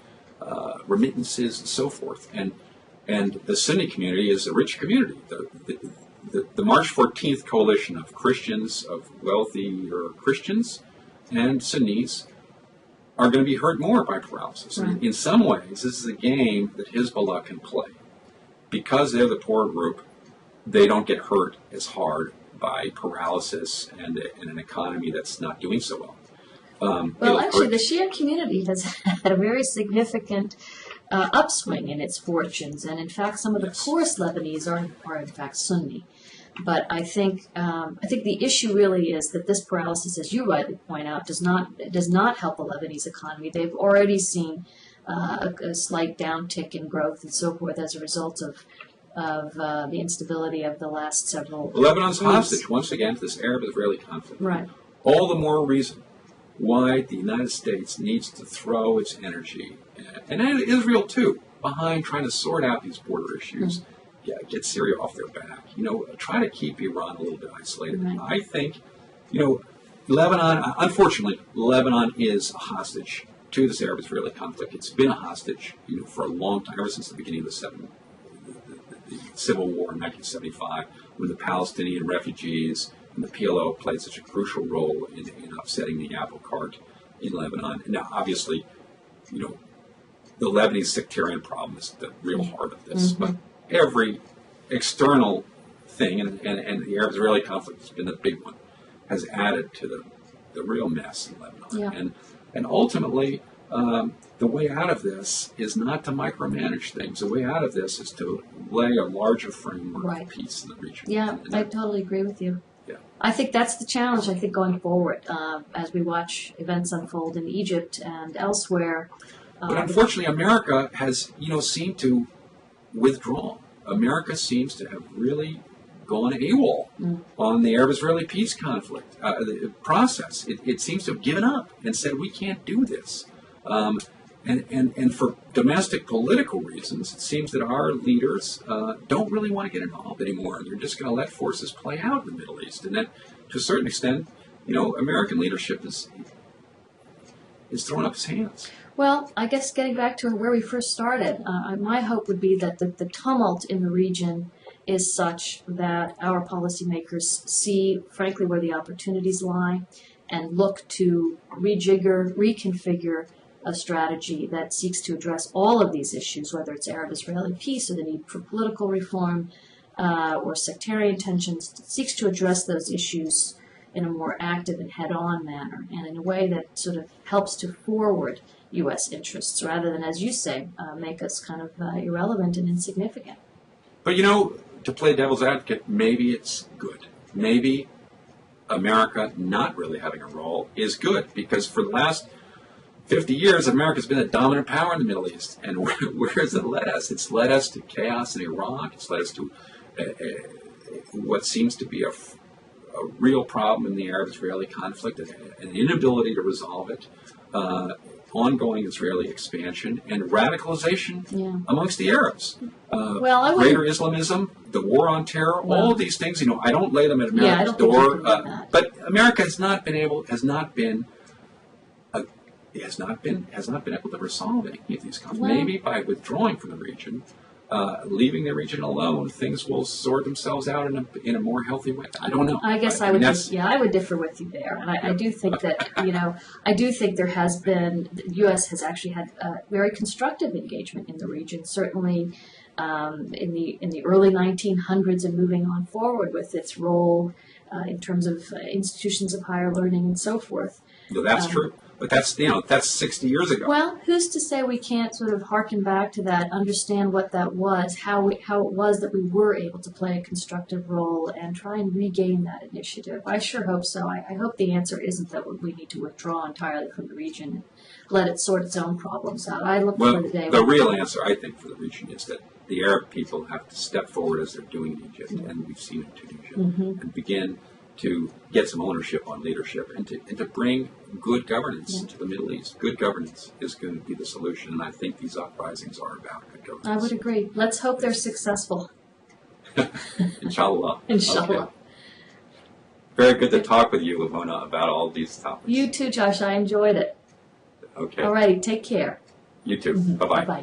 remittances, and so forth. And the Sunni community is a rich community. The March 14th coalition of Christians, of wealthier Christians, and Sunnis are going to be hurt more by paralysis.
Right.
In some ways, this is a game that Hezbollah can play. Because they're the poor group, they don't get hurt as hard by paralysis and an economy that's not doing so well.
Well, actually, the Shia community has had a very significant upswing in its fortunes, and in fact, some of the poorest Lebanese are in fact Sunni. But I think the issue really is that this paralysis, as you rightly point out, does not help the Lebanese economy. They've already seen a slight downtick in growth and so forth as a result of the instability of the last several
Lebanon's
weeks.
hostage, once again, to this Arab-Israeli conflict.
Right.
All the more reason why the United States needs to throw its energy, and Israel too, behind trying to sort out these border issues, get Syria off their back. Try to keep Iran a little bit isolated.
Right.
I think, Lebanon, unfortunately, Lebanon is a hostage to this Arab-Israeli conflict. It's been a hostage, for a long time, ever since the beginning of the Civil War in 1975, when the Palestinian refugees and the PLO played such a crucial role in upsetting the apple cart in Lebanon. And now, obviously, the Lebanese sectarian problem is the real heart of this. But every external thing, and the Arab-Israeli conflict has been the big one, has added to the real mess in Lebanon.
Yeah.
And ultimately, the way out of this is not to micromanage things. The way out of this is to lay a larger framework of peace in the region.
Yeah, I totally agree with you.
Yeah.
I think that's the challenge, I think, going forward, as we watch events unfold in Egypt and elsewhere.
But unfortunately, America has, seemed to withdraw. America seems to have really gone AWOL on the Arab-Israeli peace conflict the process. It seems to have given up and said, we can't do this. And for domestic political reasons, it seems that our leaders don't really want to get involved anymore. They're just going to let forces play out in the Middle East. And then, to a certain extent, American leadership is throwing up its hands.
Well, I guess getting back to where we first started, my hope would be that the tumult in the region is such that our policymakers see, frankly, where the opportunities lie and look to rejigger, reconfigure a strategy that seeks to address all of these issues, whether it's Arab-Israeli peace or the need for political reform or sectarian tensions, seeks to address those issues in a more active and head-on manner and in a way that sort of helps to forward U.S. interests rather than, as you say, make us kind of irrelevant and insignificant.
But, to play devil's advocate, maybe it's good. Maybe America not really having a role is good, because for the last 50 years, America's been a dominant power in the Middle East. And where has it led us? It's led us to chaos in Iraq. It's led us to what seems to be a real problem in the Arab-Israeli conflict, an inability to resolve it, ongoing Israeli expansion, and radicalization amongst the Arabs. Greater Islamism, the war on terror, all of these things, I don't lay them at America's door. But America has not been able to resolve any of these conflicts. Maybe by withdrawing from the region, leaving the region alone, things will sort themselves out in a more healthy way. I don't know.
I guess I would differ with you there, and I do think that I do think there has been, the U.S. has actually had very constructive engagement in the region. Certainly, in the early 1900s and moving on forward with its role in terms of institutions of higher learning and so forth.
That's true. But that's 60 years ago.
Well, who's to say we can't sort of harken back to that, understand what that was, how it was that we were able to play a constructive role and try and regain that initiative? I sure hope so. I hope the answer isn't that we need to withdraw entirely from the region and let it sort its own problems out. I look for the day.
The real answer, I think, for the region is that the Arab people have to step forward as they're doing in Egypt, and we've seen it in Tunisia, and begin to get some ownership on leadership and to bring good governance to the Middle East. Good governance is going to be the solution, and I think these uprisings are about good governance.
I would agree. Let's hope they're successful.
Inshallah.
Inshallah.
Okay. Very good to talk with you, Lamona, about all these topics.
You too, Josh. I enjoyed it.
Okay.
All righty. Take care.
You too. Bye-bye.
Bye-bye.